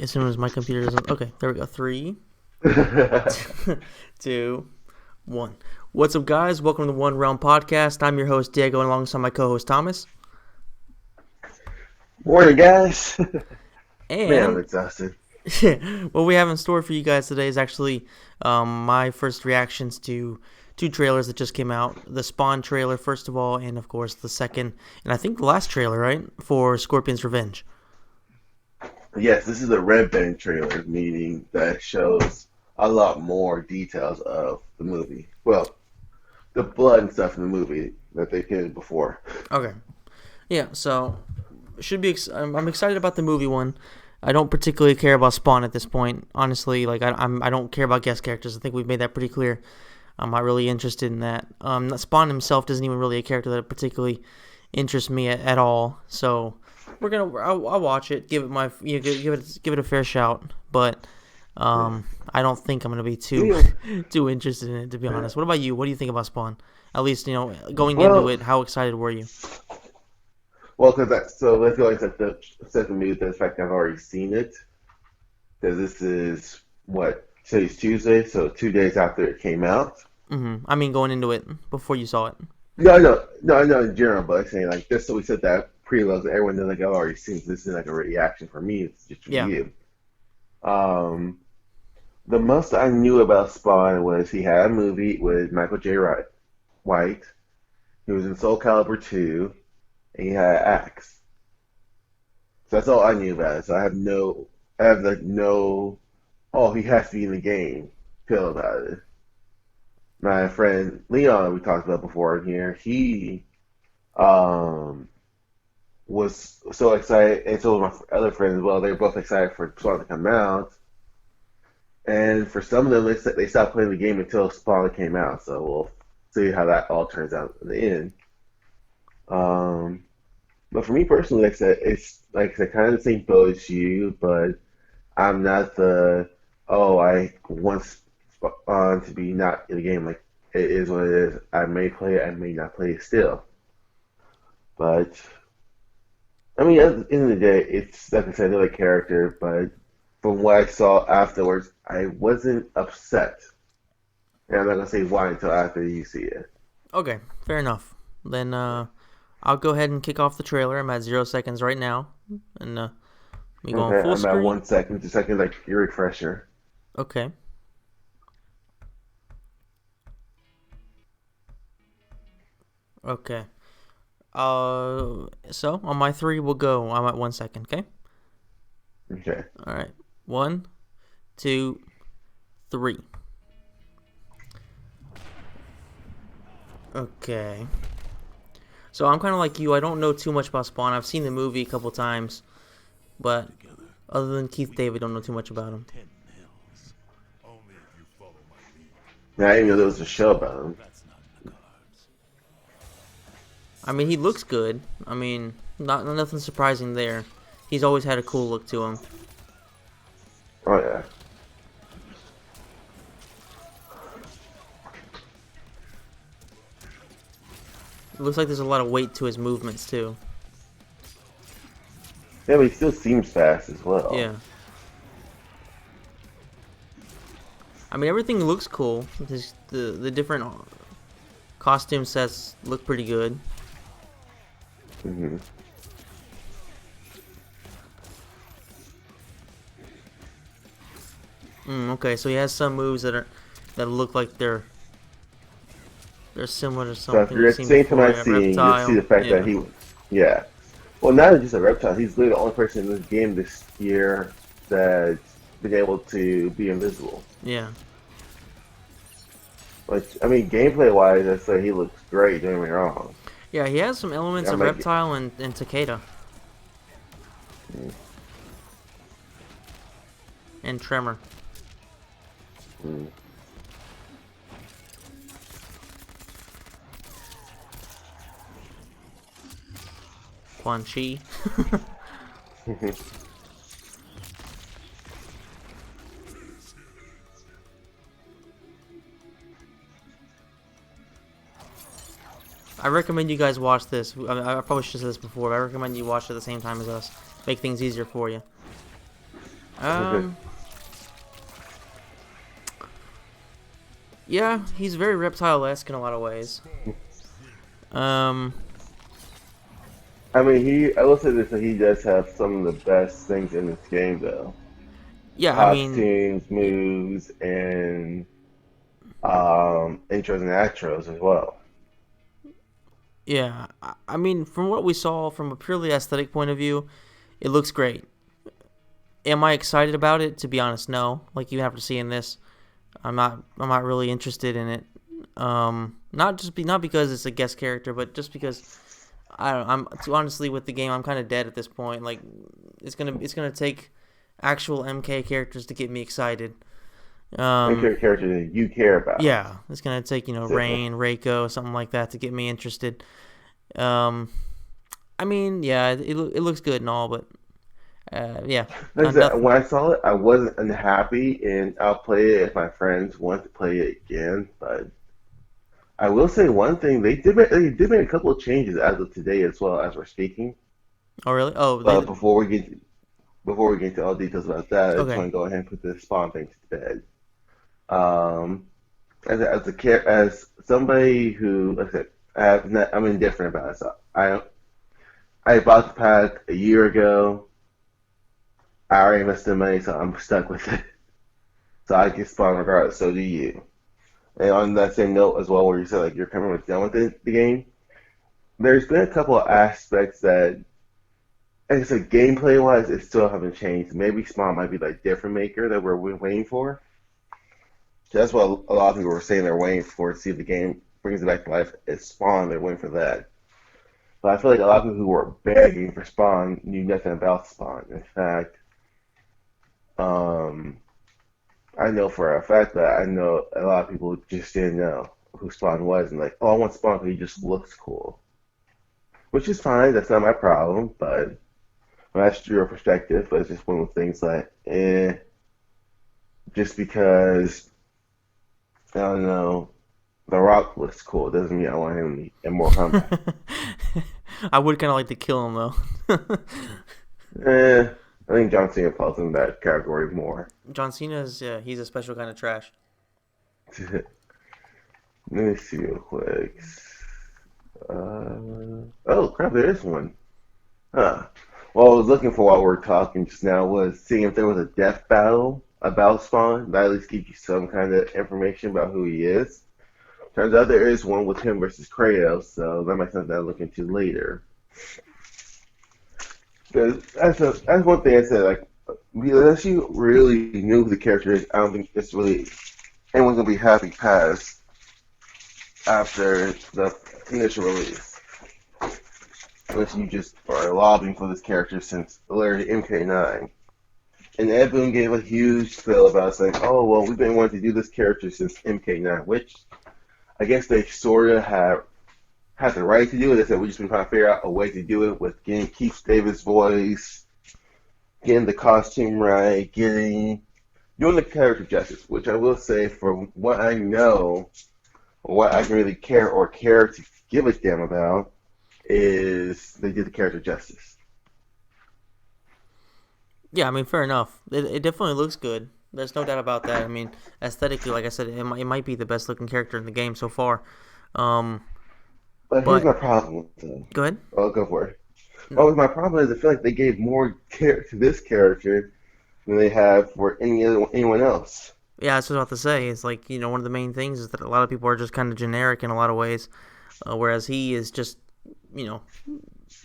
As soon as my computer doesn't. Okay, there we go. Three, two, one. What's up, guys? Welcome to the One Realm Podcast. I'm your host, Diego, and alongside my co host, Thomas. Morning, guys. Man, I'm And exhausted. what we have in store for you guys today is actually my first reactions to two trailers that just came out. The Spawn trailer, first of all, and of course, the second, and I think the last trailer, right? For Scorpion's Revenge. Yes, this is a Red Band trailer, meaning that shows a lot more details of the movie. Well, the blood and stuff in the movie that they did before. Okay. Yeah, so should be. I'm excited about the movie one. I don't particularly care about Spawn at this point. Honestly, like I don't care about guest characters. I think we've made that pretty clear. I'm not really interested in that. Spawn himself isn't even really a character that particularly interests me at all. So I'll watch it, give it my give it a fair shout. But Yeah. I don't think I'm gonna be too Yeah. too interested in it, to be honest. What about you? What do you think about Spawn? At least going into Well, it, how excited were you? because let's go and set the mood. The fact that I've already seen it, because this is what today's Tuesday, so 2 days after it came out. I mean, going into it before you saw it. No, I know in general, but I'm saying like this. So we said that preloads. Everyone knows like I've already seen it. This is like a reaction for me. It's just for Yeah. you. Um, the most I knew about Spawn was he had a movie with Michael J. White. He was in Soul Calibur 2, and he had Axe. So that's all I knew about it. So I have like no, oh, he has to be in the game feel about it. My friend Leon, we talked about before in here, he um was so excited, and so was my other friends as well. They were both excited for Spawn to come out. And for some of them, they stopped playing the game until Spawn came out. So we'll see how that all turns out in the end. Um, but for me personally, like I said, it's like I said, kind of the same boat as you, but I'm not I want Spawn to be not in the game. Like it is what it is. I may play it, I may not play it still. But I mean, at the end of the day, it's like I said, another character. But from what I saw afterwards, I wasn't upset. And I'm not gonna say why until after you see it. Okay, fair enough. Then I'll go ahead and kick off the trailer. I'm at 0 seconds right now, and me going Okay, full I'm at screen. 1 second, 2 seconds, like your refresher. Okay, okay. So on my three, we'll go. I'm at 1 second. Okay. Okay. All right. One, two, three. Okay. So I'm kind of like you. I don't know too much about Spawn. I've seen the movie a couple times, but other than Keith David, don't know too much about him. Now, I didn't know there was a show about him. I mean, he looks good. I mean, not nothing surprising there. He's always had a cool look to him. Oh yeah. It looks like there's a lot of weight to his movements too. Yeah, but he still seems fast as well. Yeah. I mean, everything looks cool. The different costume sets look pretty good. Hmm. Okay, so he has some moves that look like they're similar to So something after we've at the seen same time before. I Yeah, see, you'll see Reptile. the fact that Yeah. he, yeah. Well, not just a reptile. He's literally the only person in this game this year that's been able to be invisible. Yeah. Which I mean, gameplay wise, I say he looks great. Don't get me wrong. Yeah, he has some elements I'm of like, Reptile and Takeda mm, and Tremor. mm. Quan Chi. I recommend you guys watch this. I probably should have said this before, but I recommend you watch it at the same time as us. Make things easier for you. Um, yeah, he's very reptile-esque in a lot of ways. Um, I mean, I will say this, that he does have some of the best things in this game, though. yeah, I mean, Costumes, y- moves, and intros and outros as well. yeah, I mean, from what we saw from a purely aesthetic point of view, it looks great. Am I excited about it? To be honest, no. Like you have to see in this, I'm not really interested in it. Not because it's a guest character, but just because I don't. I'm honestly with the game. I'm kind of dead at this point. Like it's gonna take actual MK characters to get me excited. And Um, character that you care about. yeah, it's gonna take So, Rain, Reiko, something like that to get me interested. Um, I mean, yeah, it looks good and all, but yeah, like I said, nothing. when I saw it, I wasn't unhappy, and I'll play it if my friends want to play it again. But I will say one thing: they did make a couple of changes as of today, as well as we're speaking. Oh really? Oh, But they before we get into all details about that, I just okay. want to go ahead and put the Spawn thing to bed. Um, as somebody who, like I said, I'm indifferent about it. So I bought the pack a year ago. I already invested the money, so I'm stuck with it. So I get Spawn regardless. So do you. And on that same note as well, where you said like you're kind of done with the game, there's been a couple of aspects that, like I said, gameplay wise, it still haven't changed. Maybe Spawn might be like different maker that we're waiting for. That's what a lot of people were saying they're waiting for to see if the game brings it back to life. It's Spawn, they're waiting for that. But I feel like a lot of people who were begging for Spawn knew nothing about Spawn. In fact, um, I know for a fact that I know a lot of people just didn't know who Spawn was and like, oh, I want Spawn because he just looks cool. Which is fine, that's not my problem, but well, that's your perspective. But it's just one of those things like, just because, I don't know, The Rock looks cool doesn't mean I want him in Mortal Kombat. I would kind of like to kill him though. Eh, I think John Cena falls in that category more. John Cena's he's a special kind of trash. Let me see real quick. Oh crap, there is one. Huh. What I was looking for while we were talking just now was seeing if there was a death battle about Spawn that at least gives you some kind of information about who he is. Turns out there is one with him versus Kratos, so that might be something I'll look into later. Because that's one thing I said, like, unless you really knew who the character is, I don't think it's really anyone's gonna be happy past after the initial release. Unless you just are lobbying for this character since literally MK9. And Ed Boon gave a huge spill about saying, oh, well, we've been wanting to do this character since MK9, which I guess they sort of have the right to do it. They said, we just been trying to figure out a way to do it with getting Keith Davis' voice, getting the costume right, doing the character justice, which I will say, from what I know, or what I can really care to give a damn about, is they did the character justice. Yeah, I mean, fair enough. It definitely looks good. There's no doubt about that. I mean, aesthetically, like I said, it might be the best looking character in the game so far. Um, But here's but my problem with them. go ahead. I'll go for it. No. Oh, my problem is I feel like they gave more care to this character than they have for anyone else. Yeah, that's what I was about to say. It's like one of the main things is that a lot of people are just kind of generic in a lot of ways, whereas he is just you know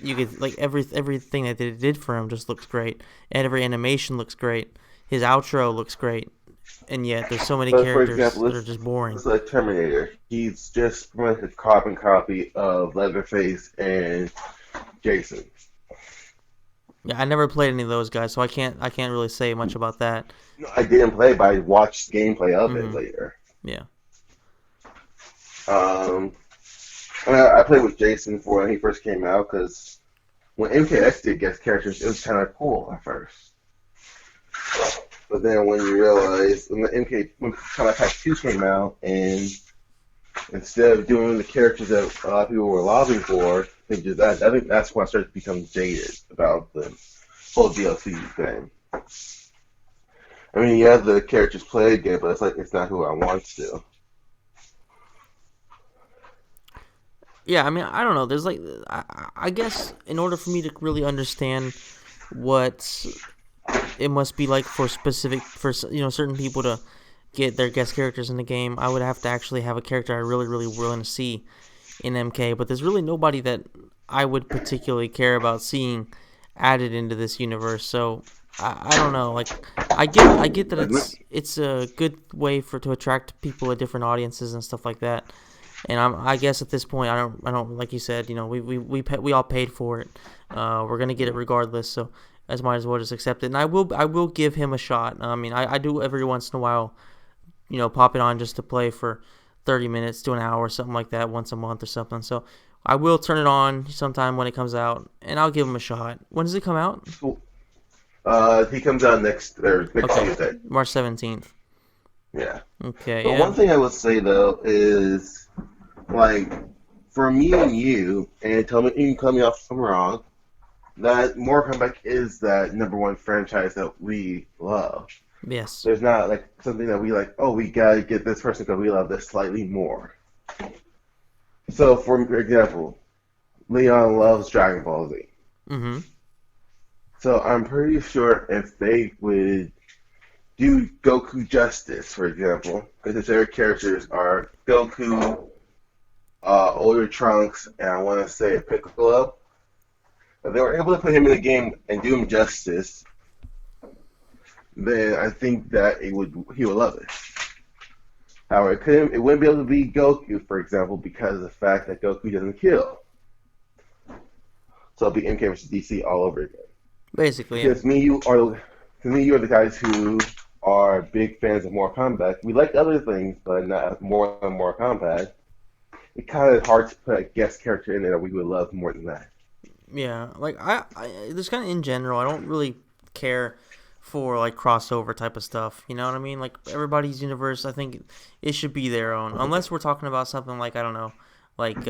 you could like everything that they did for him just looks great, and every animation looks great. His outro looks great, and yet there's so many But for characters example, that are just boring. let's like Terminator. He's just pretty much a carbon copy of Leatherface and Jason. Yeah, I never played any of those guys, so I can't really say much about that. No, I didn't play, but I watched gameplay of it Hmm. later. Yeah. Um, I played with Jason for when he first came out because when MKX did guest characters, it was kind of cool at first. But then when you realize when Kombat Pack 2 came out, and instead of doing the characters that a lot of people were lobbying for, they did that. I think that's when I started to become jaded about the whole DLC thing. I mean, yeah, the characters play good, but it's like it's not who I want to. Yeah, I mean, I don't know. There's like, I guess in order for me to really understand what it must be like for specific for certain people to get their guest characters in the game, I would have to actually have a character I really want to see in MK. But there's really nobody that I would particularly care about seeing added into this universe. So I don't know. Like I get that Like, it's a good way for to attract people at different audiences and stuff like that. And I guess at this point I don't like you said, we all paid for it. We're gonna get it regardless. So as might as well just accept it. And I will give him a shot. I mean I do every once in a while, pop it on just to play for 30 minutes to an hour or something like that once a month or something. So I will turn it on sometime when it comes out, and I'll give him a shot. When does it come out? he comes out next Okay, Tuesday. March 17th. Yeah. Okay, But yeah. one thing I would say though is like for me and you, and you can tell me if I'm wrong, that Mortal Kombat is that number one franchise that we love. Yes. There's not like something that we like, oh, we gotta get this person because we love this slightly more. So, for example, Leon loves Dragon Ball Z. Mm-hmm. So, I'm pretty sure if they would do Goku justice, for example, because their characters are Goku, older Trunks, and I want to say Piccolo, if they were able to put him in the game and do him justice, then I think that he would love it. However, it wouldn't be able to be Goku, for example, because of the fact that Goku doesn't kill. So it'll be MK versus DC all over again. Basically, yeah. Because you are the guys who are big fans of Mortal Kombat. We like other things, but not more than Mortal Kombat. It's kind of hard to put a guest character in there that we would love more than that. Yeah, like I just kind of in general, I don't really care for like crossover type of stuff. You know what I mean? Like everybody's universe, I think it should be their own, unless we're talking about something like I don't know, like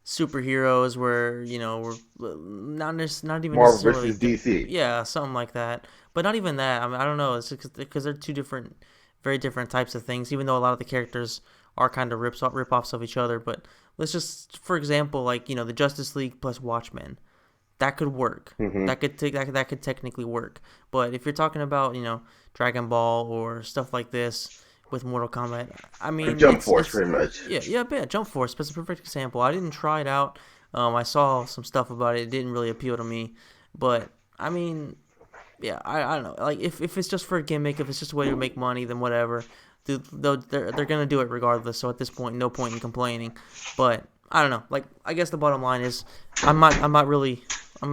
superheroes where we're not even Marvel necessarily versus DC. yeah, something like that. But not even that. I mean, I don't know. It's because they're two different, very different types of things. Even though a lot of the characters are kind of rip offs of each other, but let's just, for example, like the Justice League plus Watchmen, that could work. Hmm. That could technically work. But if you're talking about Dragon Ball or stuff like this with Mortal Kombat, I Or mean Jump it's Force, pretty much. yeah, Jump Force. That's a perfect example. I didn't try it out. I saw some stuff about it. It didn't really appeal to me, but I mean, yeah, I don't know. Like if it's just for a gimmick, if it's just a way to make money, then whatever. They're gonna do it regardless. So at this point, no point in complaining. But I don't know. Like I guess the bottom line is, I'm not really.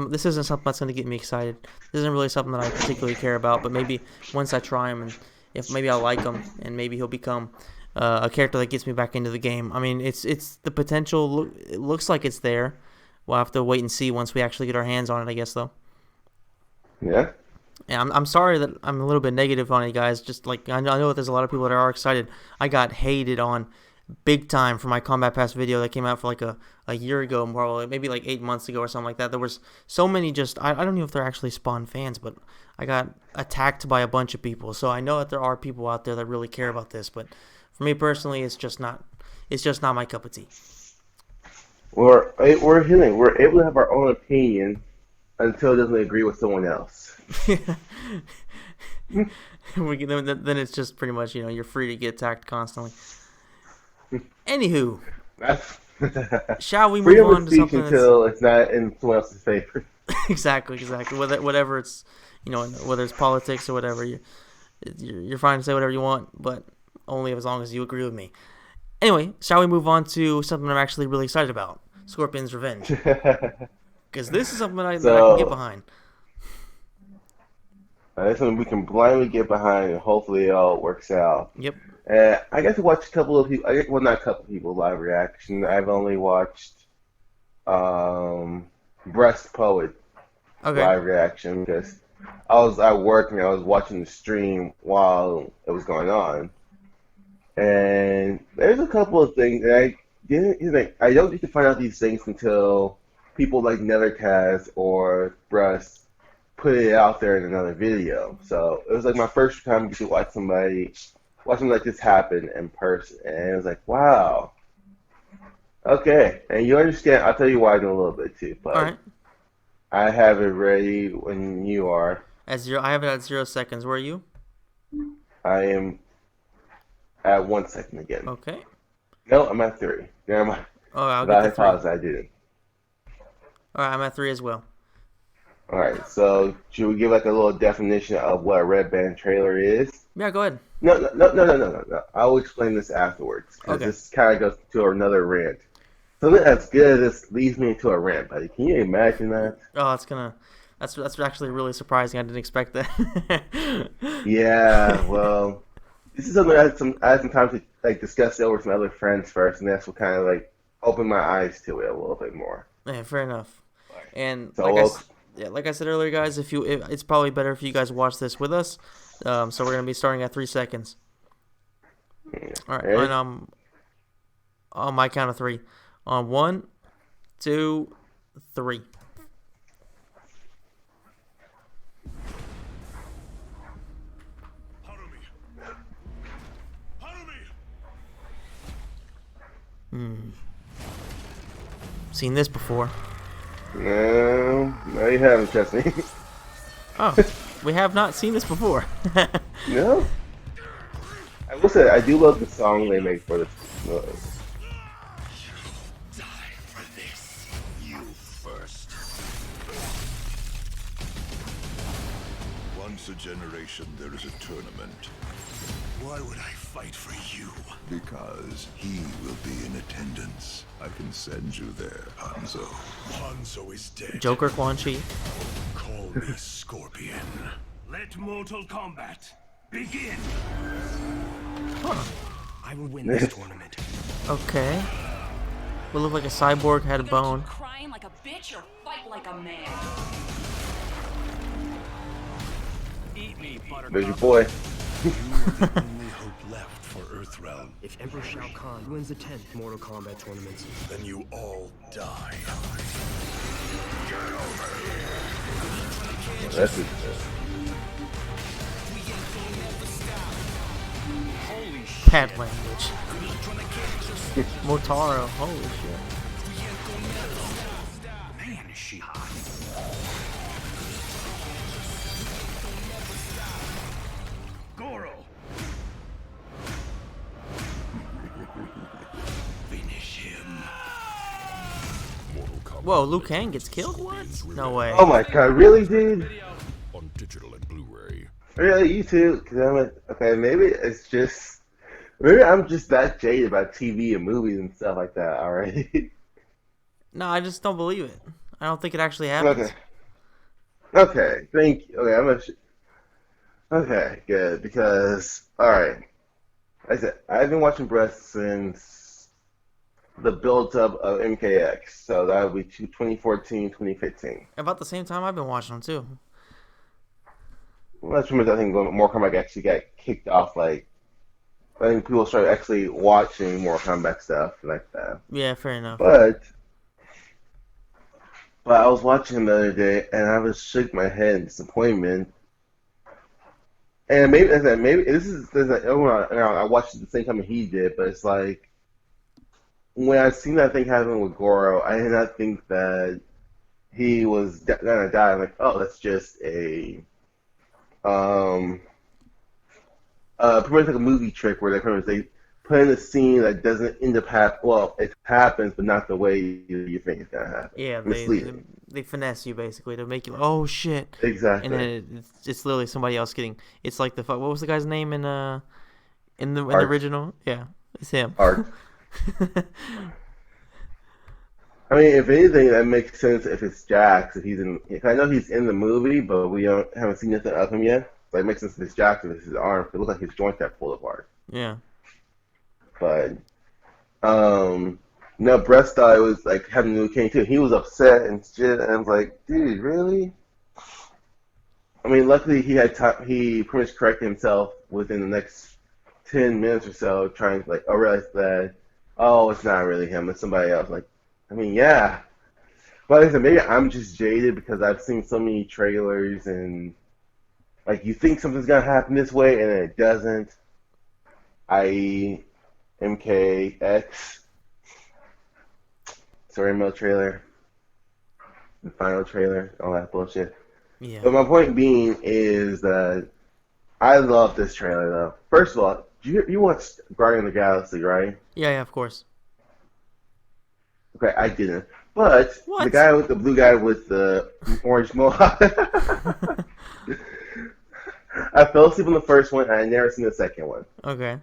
This isn't something that's gonna get me excited. This isn't really something that I particularly care about. But maybe once I try him, and if maybe I like him, and maybe he'll become a character that gets me back into the game. I mean, it's the potential. It looks like it's there. We'll have to wait and see once we actually get our hands on it. I guess though. Yeah. Yeah, I'm sorry that I'm a little bit negative on it, guys. Just like I know that there's a lot of people that are excited. I got hated on big time for my Combat Pass video that came out for like a year ago, probably maybe like 8 months ago or something like that. There was so many I don't know if they're actually Spawn fans, but I got attacked by a bunch of people. So I know that there are people out there that really care about this, but for me personally, it's just not my cup of tea. We're able to have our own opinion until it doesn't agree with someone else. Then it's just pretty much you're free to get attacked constantly. Anywho, That's shall we move freedom on of to speech something that's until it's not in someone else's favor. exactly whatever it's whether it's politics or whatever you're fine to say whatever you want, but only as long as you agree with me. Anyway, shall we move on to something I'm actually really excited about? Scorpion's Revenge, because this is something that I can get So behind. that's something we can blindly get behind, and hopefully it all works out. Yep. I got to watch a couple of people. Well, not a couple of people live reaction. I've only watched um, Breast Poet Okay. live reaction because I was at work and I was watching the stream while it was going on. And there's a couple of things that I didn't even. I don't get to find out these things until people like Nethercast or Breast put it out there in another video. So it was like my first time to watch something like this happen in person, and it was like, wow, okay. And you understand? I'll tell you why in a little bit too, All but right. I have it ready when you are. At zero, I have it at 0 seconds. Where are you? I am at 1 second again. Okay. No, I'm at three. Never mind. Oh, I'll get I the three. apologize, I didn't. All right, I'm at three as well. All right, so should we give like a little definition of what a red band trailer is? Yeah, go ahead. No. I will explain this afterwards because Okay. this kind of goes to another rant. Something as good as this leads me into a rant, buddy. Can you imagine that? Oh, that's actually really surprising. I didn't expect that. Yeah, well, this is something I had some time to like discuss it over with some other friends first, and that's what kind of like opened my eyes to it a little bit more. Yeah, fair enough. And So, well, yeah, like I said earlier, guys, it's probably better if you guys watch this with us. So we're gonna be starting at 3 seconds. All right, and ready? on my count of three, on one, two, three. Hmm. Seen this before. No, you haven't, trust me. Oh, we have not seen this before. No, I will say I do love the song they make for this. Die for this. You first. Once a generation, there is a tournament. Why would I fight for you? Because he will be in attendance. I can send you there, Hanzo. Hanzo is dead. Joker Quan Chi. Call me Scorpion. Let Mortal Kombat begin. I will win this tournament. Okay. Will look like a cyborg had a Gonna bone. keep crying like a bitch or fight like a man? Eat me, There's your Buttercup. boy. You are the only hope left for Earthrealm. If Emperor Shao Kahn wins the 10th Mortal Kombat tournament, Then you all die. That's it. holy shit. Pad language. Motaro. Holy shit. Man, is she hot. Goro. Finish him. Mortal Kombat Whoa, Liu Kang gets killed? What? No way. Oh my god, really, dude? on digital and Blu-ray. Really, you too? Cause I'm like, okay, maybe I'm just that jaded about TV and movies and stuff like that. All right. No, I just don't believe it. I don't think it actually happens. Okay. Okay. Thank you. Okay, Okay, good. Because all right, like I said I've been watching breasts since the build-up of MKX, so that would be 2014, 2015. About the same time I've been watching them too. Well, that's when I think Mortal Kombat actually got kicked off. Like, I think people started actually watching Mortal Kombat stuff like that. Yeah, fair enough. But I was watching him the other day, and I was shook my head in disappointment. And maybe as I said, maybe I watched it the same time he did, but it's like when I seen that thing happen with Goro, I did not think that he was gonna die. I'm like, oh, that's just um pretty much like a movie trick where they put in a scene that doesn't end up happen. Well, it happens, but not the way you think it's gonna happen. Yeah, Misleading. they finesse you basically to make you oh shit, and Exactly. then it's literally somebody else getting. It's like what was the guy's name in the Art. original? Yeah, it's him. Art. I mean, if anything, that makes sense if it's Jax. If I know he's in the movie, but we haven't seen nothing of him yet. So it makes sense if it's Jax if it's his arm. It looks like his joints got pulled apart. Yeah. But no, Brett thought it was like having Liu Kang too. He was upset and shit, and I was like, dude, really? I mean, luckily he had time. He pretty much corrected himself within the next 10 minutes or so, trying to like, realize that, oh, it's not really him, it's somebody else. Like, I mean, yeah. But like I said, maybe I'm just jaded because I've seen so many trailers and like you think something's gonna happen this way and then it doesn't. I.e., MKX, story mode trailer, the final trailer, all that bullshit. Yeah. But my point being is that I love this trailer though. First of all, you watched Guardian of the Galaxy, right? Yeah, yeah, of course. Okay, I didn't. But the What? guy with the blue guy with the orange mohawk. I fell asleep on the first one, and I never seen the second one. Okay.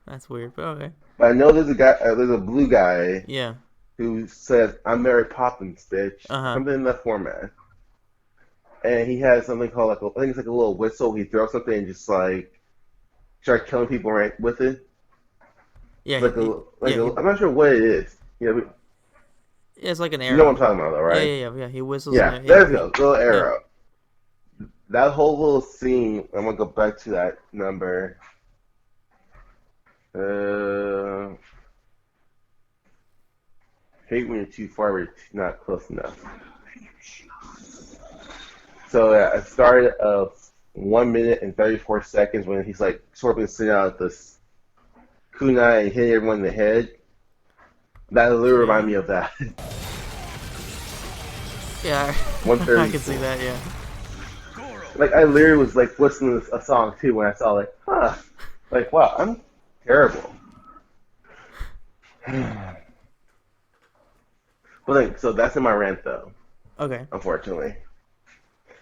That's weird, but okay. But I know there's a guy, there's a blue guy Yeah. who says, "I'm Mary Poppins, bitch," Uh-huh. something in that format. And he has something called like I think it's like a little whistle. He throws something and just like start killing people right with it. Yeah, It's like yeah, I'm not sure what it is. Yeah, but yeah, it's like an you know what I'm arrow. talking about, though, Yeah, right? yeah, yeah, yeah. He whistles Yeah, and there you go, little yeah. arrow. That whole little scene. I'm gonna go back to that number. Hate when you're too far, but you're not close enough. So yeah, I started of 1 minute and 34 seconds when he's like Scorpion sitting out this kunai and hitting everyone in the head. That literally reminded me of that. Yeah, I can see 134. that, yeah. Like I literally was like listening to a song too when I saw like, like wow, I'm terrible. But like, so that's in my rant though, Okay. unfortunately.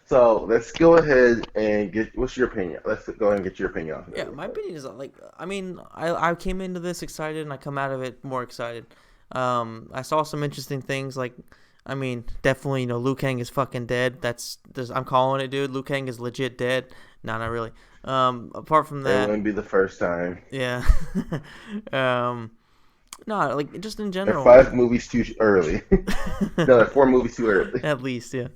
So let's go ahead and get. What's your opinion? Let's go ahead and get your opinion off of Yeah, it. my opinion is like, I mean, I came into this excited and I come out of it more excited. I saw some interesting things like, I mean, definitely, Liu Kang is fucking dead. I'm calling it, dude. Liu Kang is legit dead. No, not really. Apart from It that, wouldn't be the first time. yeah. um, no, like just in They're general. 5 movies too early. No, they're 4 movies too early. At least, yeah.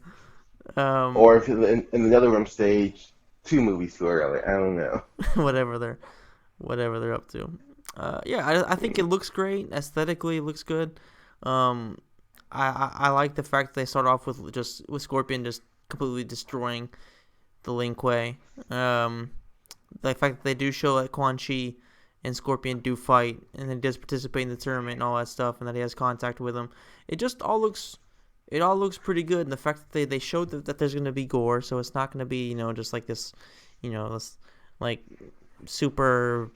Um, Or if in the other room stage, 2 movies too early. I don't know. whatever they're up to. Yeah, I think it looks great aesthetically. It looks good. Um, I like the fact that they start off with Scorpion just completely destroying the Lin Kuei. The fact that they do show that Quan Chi and Scorpion do fight, and he does participate in the tournament and all that stuff, and that he has contact with him. It all looks pretty good. And the fact that they showed that there's gonna be gore, so it's not gonna be just like this, this like super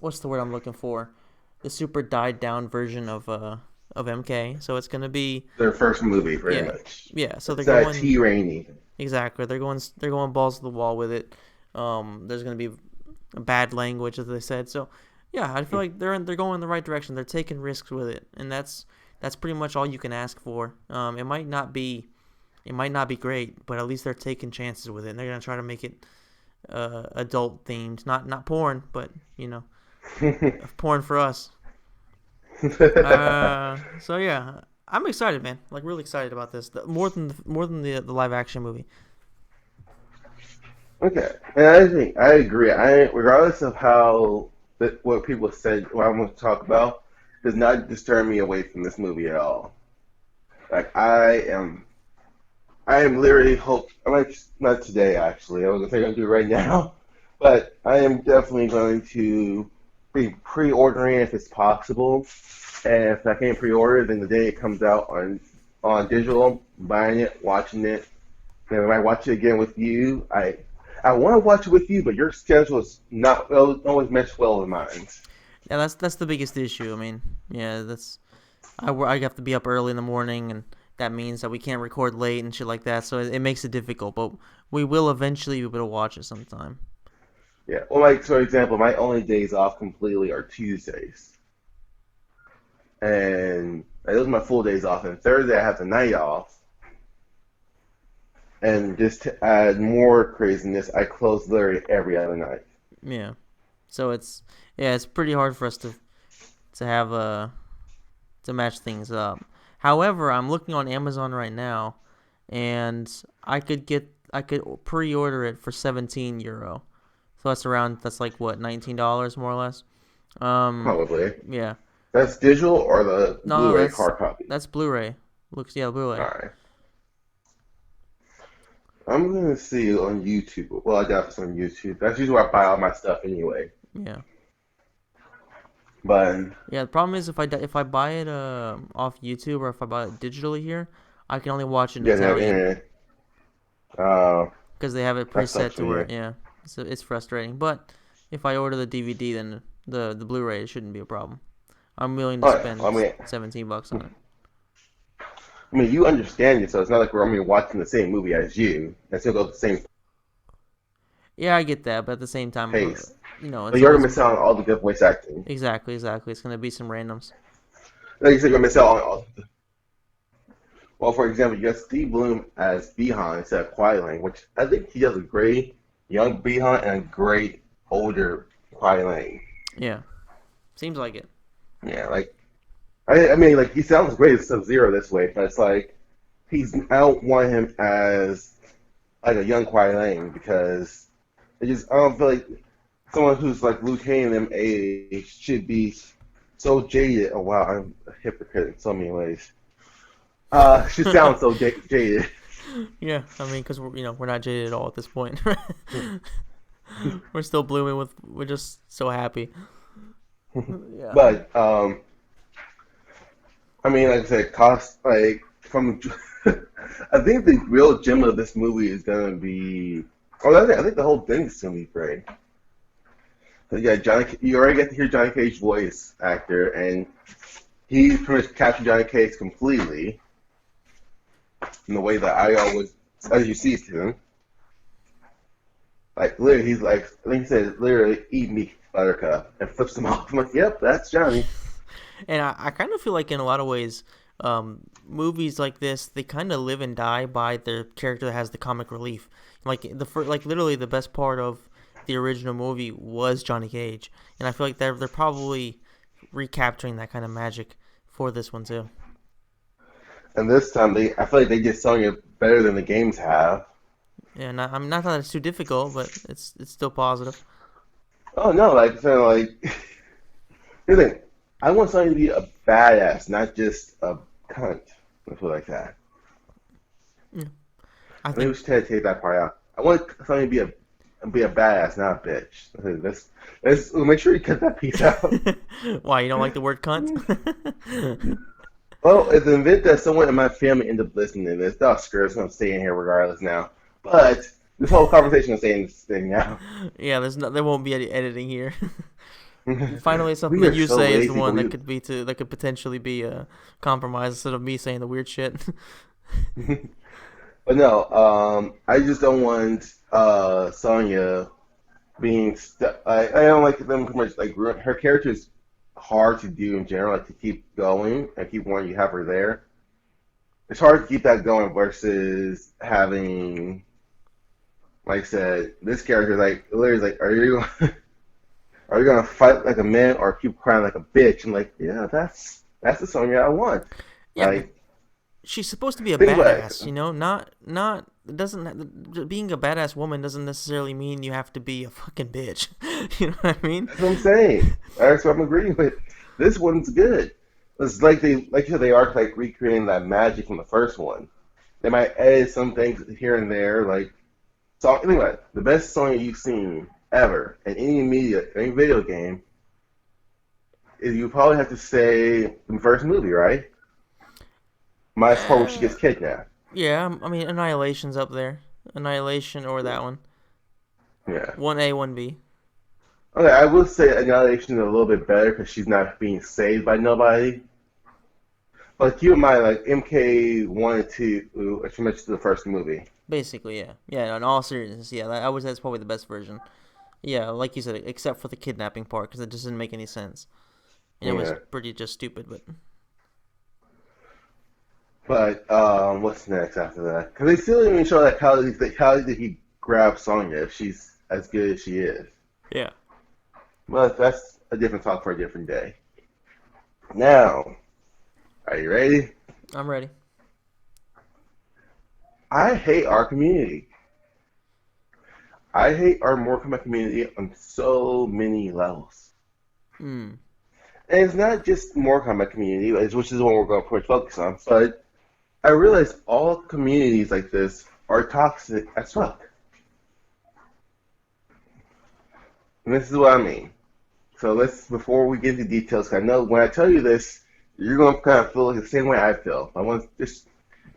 what's the word I'm looking for? The super died down version of MK. So it's gonna be Their first movie, pretty yeah, much. yeah. So It's they're that going T-Rainy. exactly. They're going balls to the wall with it. There's gonna be bad language, as they said. So yeah, I feel like they're going in the right direction. They're taking risks with it, and that's pretty much all you can ask for. It might not be great, but at least they're taking chances with it, and they're gonna try to make it adult themed, not porn, but porn for us. So yeah, I'm excited, man. Like really excited about this. More than the live action movie. Okay, and I think I agree. Regardless of what people said, what I'm going to talk about, does not disturb me away from this movie at all. Like I am literally hope. I might not today actually. I was gonna say I'm gonna do it right now, but I am definitely going to be pre-ordering if it's possible. And if I can't pre-order, then the day it comes out on digital, buying it, watching it. And I might watch it again with you. I want to watch it with you, but your schedule is not always mesh well with mine. Yeah, that's the biggest issue. I mean, yeah, I have to be up early in the morning, and that means that we can't record late and shit like that. So it makes it difficult, but we will eventually be able to watch it sometime. Yeah. Well, like for example, my only days off completely are Tuesdays, and those are my full days off. And Thursday I have the night off. And just to add more craziness, I close literally every other night. Yeah, so it's pretty hard for us to have to match things up. However, I'm looking on Amazon right now, and I could pre-order it for €17. So that's like what, $19 more or less. Probably. Yeah. That's digital or the No, Blu-ray hard copy? that's Blu-ray. Looks Blu-ray. All right. I'm gonna see it on YouTube. Well, I got this on YouTube. That's usually where I buy all my stuff anyway. Yeah. But Yeah, the problem is if I buy it off YouTube or if I buy it digitally here, I can only watch it in yeah, that Italian internet. Uh, because they have it that preset sucks to for where you. so it's frustrating. But if I order the DVD, then the Blu-ray it shouldn't be a problem. I'm willing to Oh yeah. spend $17 on it. You understand it, so it's not like we're only watching the same movie as you. And still go the same Yeah, I get that, but at the same time, pace. But it's you're gonna always miss out on all the good voice acting. exactly. It's gonna be some randoms. Like you said, you're gonna miss out on all. Well, for example, you got Steve Bloom as Behan instead of Qui-Lang, which I think he does a great young Behan and a great older Qui-Lang. Yeah, seems like it. Yeah, like like he sounds great as Sub-Zero this way, but it's like I don't want him as like a young Qui-Lang because I don't feel like someone who's like Liu Kang and them age should be so jaded. Oh wow, I'm a hypocrite in so many ways. She sounds so jaded. Yeah, I mean, because we're not jaded at all at this point. We're still blooming we're just so happy. Yeah. But like I said, cost like from. I think the real gem of this movie is gonna be. Oh, I think the whole thing is gonna be great. Yeah, you already get to hear Johnny Cage's voice actor, and he pretty much captured Johnny Cage completely in the way that I always, as you see him. Like literally, he's like, I think he said, literally, eat me, Buttercup, and flips him off. I'm like, yep, that's Johnny. And I kind of feel like in a lot of ways, movies like this, they kind of live and die by the character that has the comic relief. Like literally the best part of the original movie was Johnny Cage, and I feel like they're probably recapturing that kind of magic for this one too. And this time, I feel like they did Sonya better than the games have. Yeah, I'm not that it's too difficult, but it's still positive. Oh no, like so, like here's the thing. I want Sonya to be a badass, not just a cunt. Let's put it like that. Yeah. I think we should take that part out. I want Sonya to be a badass, not a bitch. Let's make sure you cut that piece out. Why, you don't like the word cunt? Well, it's an event that someone in my family ended up listening to this. Oh, screw it, I'm staying here regardless now. But this whole conversation is saying this thing now. Yeah, there won't be any editing here. Finally, something We are that you so say is the lazy, one but that could potentially be a compromise instead of me saying the weird shit. But no, I just don't want Sonya being stuck. I don't like them too much. Like her character is hard to do in general, like to keep going and keep wanting you have her there. It's hard to keep that going versus having, like I said, this character like literally is like, are you gonna fight like a man or keep crying like a bitch? I'm like, yeah, that's the Sonya I want. Yeah, Like, she's supposed to be a think about badass, it. Not it doesn't being a badass woman doesn't necessarily mean you have to be a fucking bitch. You know what I mean? That's what I'm saying. That's what I'm agreeing with. This one's good. It's like they are like recreating that magic from the first one. They might edit some things here and there, like so. Anyway, the best song you've seen ever in any media, any video game, is you probably have to say the first movie, right? My part where she gets kidnapped. Yeah, I mean Annihilation's up there. Annihilation or that one. Yeah. 1A, 1B. Okay, I will say Annihilation is a little bit better because she's not being saved by nobody. But keep in mind, like MK1 and 2 are pretty much the first movie. Basically, yeah. Yeah, in all seriousness, yeah, I would say that's probably the best version. Yeah, like you said, except for the kidnapping part, because it just didn't make any sense. And it was Yeah. pretty just stupid, but... But what's next after that? Because they still didn't even show that how did he grab Sonya if she's as good as she is. Yeah. But that's a different talk for a different day. Now, are you ready? I'm ready. I hate our community. I hate our Mortal Kombat community on so many levels. Hmm. And it's not just Mortal Kombat community, which is the one we're going to focus on, but I realize all communities like this are toxic as fuck. And this is what I mean. So let's, before we get into details, 'cause I know when I tell you this, you're going to kind of feel the same way I feel. I want to just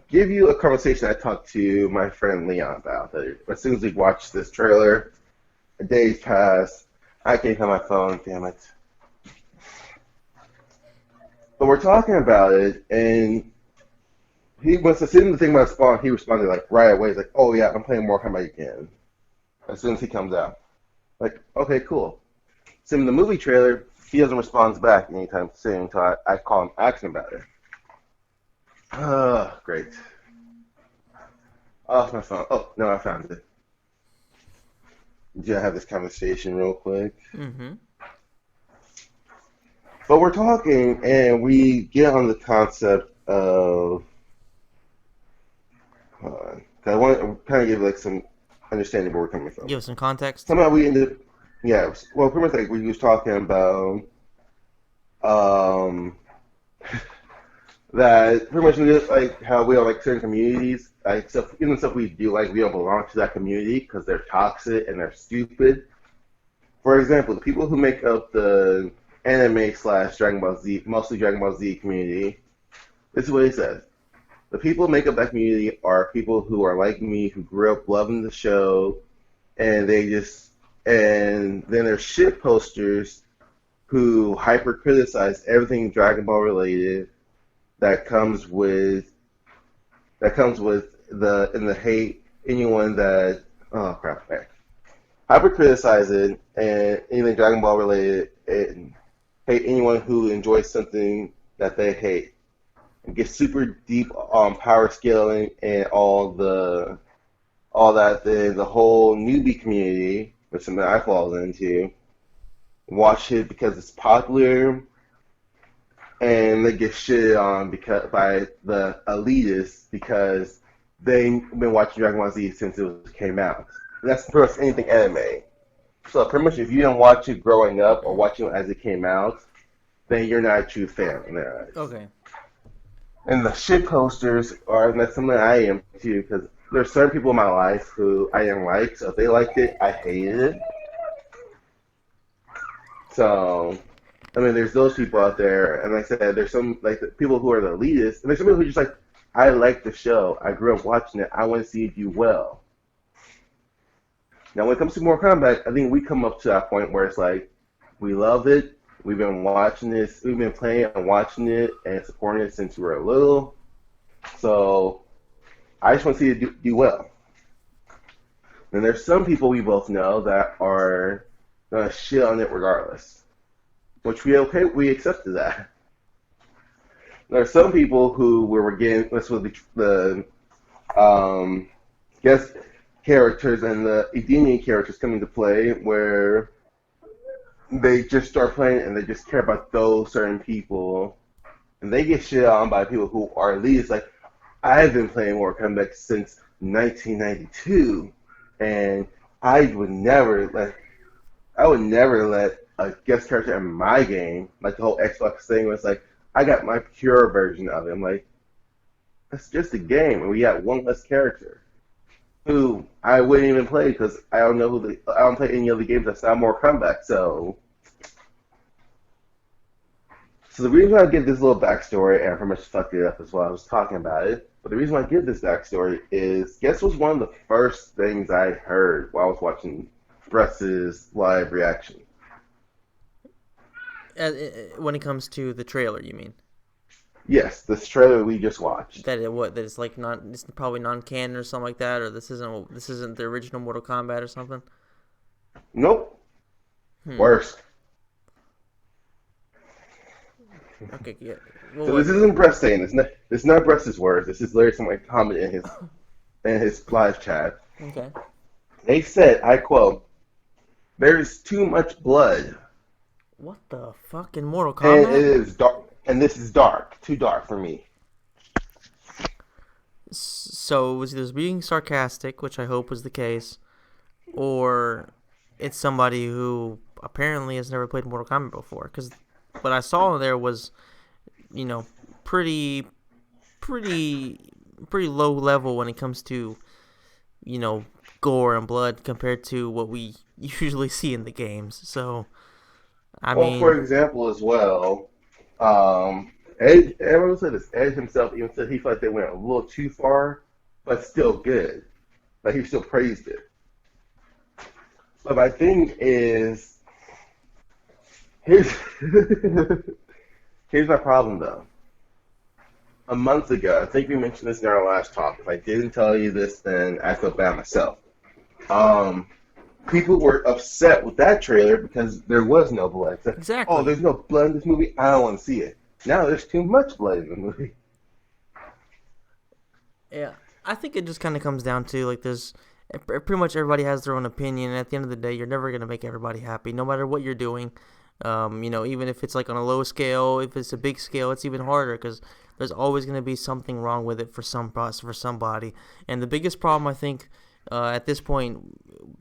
give you a conversation I talked to my friend Leon about. That as soon as we watched this trailer, a day's passed. I can't find my phone, damn it. But we're talking about it, and he wants to see the thing about Spawn. He responded like right away. He's like, "Oh yeah, I'm playing more Kombat again." As soon as he comes out, like, okay, cool. So in the movie trailer, he doesn't respond back anytime soon until I call him asking about it. Great. Off my phone. Oh no, I found it. Yeah, have this conversation real quick. Mm-hmm. But we're talking, and we get on the concept of. Hold on. 'Cause I want to kind of give like some understanding where we're coming from. Give us some context. Somehow we ended. Yeah. Well, pretty much like we was talking about. Um. That pretty much just like how we are like certain communities, like stuff, even stuff we do like we don't belong to that community because they're toxic and they're stupid. For example, the people who make up the anime slash Dragon Ball Z, mostly Dragon Ball Z community, this is what he says. The people who make up that community are people who are like me, who grew up loving the show, and and then there's shit posters who hyper criticize everything Dragon Ball related that comes with the hate anyone that hyper criticize it and anything Dragon Ball related and hate anyone who enjoys something that they hate and get super deep on power scaling and all that. Then the whole newbie community, which is something I fall into, watch it because it's popular. And they get shitted on by the elitists because they've been watching Dragon Ball Z since it came out. And that's pretty much anything anime. So pretty much if you didn't watch it growing up or watching it as it came out, then you're not a true fan in their eyes. Okay. And the shit posters and that's something I am too, because there's certain people in my life who I didn't like, so if they liked it, I hated it. So I mean, there's those people out there, and like I said, there's some like the people who are the elitists, and there's some people who are just like, I like the show, I grew up watching it, I want to see it do well. Now, when it comes to Mortal Kombat, I think we come up to that point where it's like, we love it, we've been watching this, we've been playing and watching it and supporting it since we were little. So, I just want to see it do well. And there's some people we both know that are gonna shit on it regardless. Which we accepted that. There are some people who were getting this was the guest characters and the Edenian characters coming to play where they just start playing and they just care about those certain people and they get shit on by people who are elitists. Like I've been playing Mortal Kombat since 1992 and I would never let a guest character in my game, like the whole Xbox thing was like, I got my pure version of it. I'm like, that's just a game, and we got one less character who I wouldn't even play because I don't know I don't play any other games that's not Mortal Kombat. So the reason why I give this little backstory, and I pretty much fucked it up as well, I was talking about it, but the reason why I give this backstory is, guess what's one of the first things I heard while I was watching Bress's live reaction? When it comes to the trailer, you mean? Yes, this trailer we just watched. That it's like it's probably non-canon or something like that, or this isn't the original Mortal Kombat or something. Nope. Worse. Okay, yeah. So this isn't Bress saying this. This is not Bress's words. This is literally somebody commented in his live chat. Okay. They said, I quote, "There's too much blood." What the fuck in Mortal Kombat? And it is dark. And this is dark. Too dark for me. So it was either being sarcastic, which I hope was the case, or it's somebody who apparently has never played Mortal Kombat before. Because what I saw there was, pretty pretty low level when it comes to, gore and blood compared to what we usually see in the games. So, I Well, for mean, example, as well, Ed, everyone said this. Ed himself even said he felt like they went a little too far, but still good. Like he still praised it. But my thing is, here's here's my problem though. A month ago, I think we mentioned this in our last talk. If I didn't tell you this, then I feel bad myself. Um, People were upset with that trailer because there was no blood. Said, oh, exactly. there's no blood in this movie. I don't want to see it. Now there's too much blood in the movie. Yeah, I think it just kind of comes down to like there's pretty much everybody has their own opinion, and at the end of the day, you're never gonna make everybody happy, no matter what you're doing. Even if it's like on a low scale, if it's a big scale, it's even harder because there's always gonna be something wrong with it for somebody. And the biggest problem I think at this point,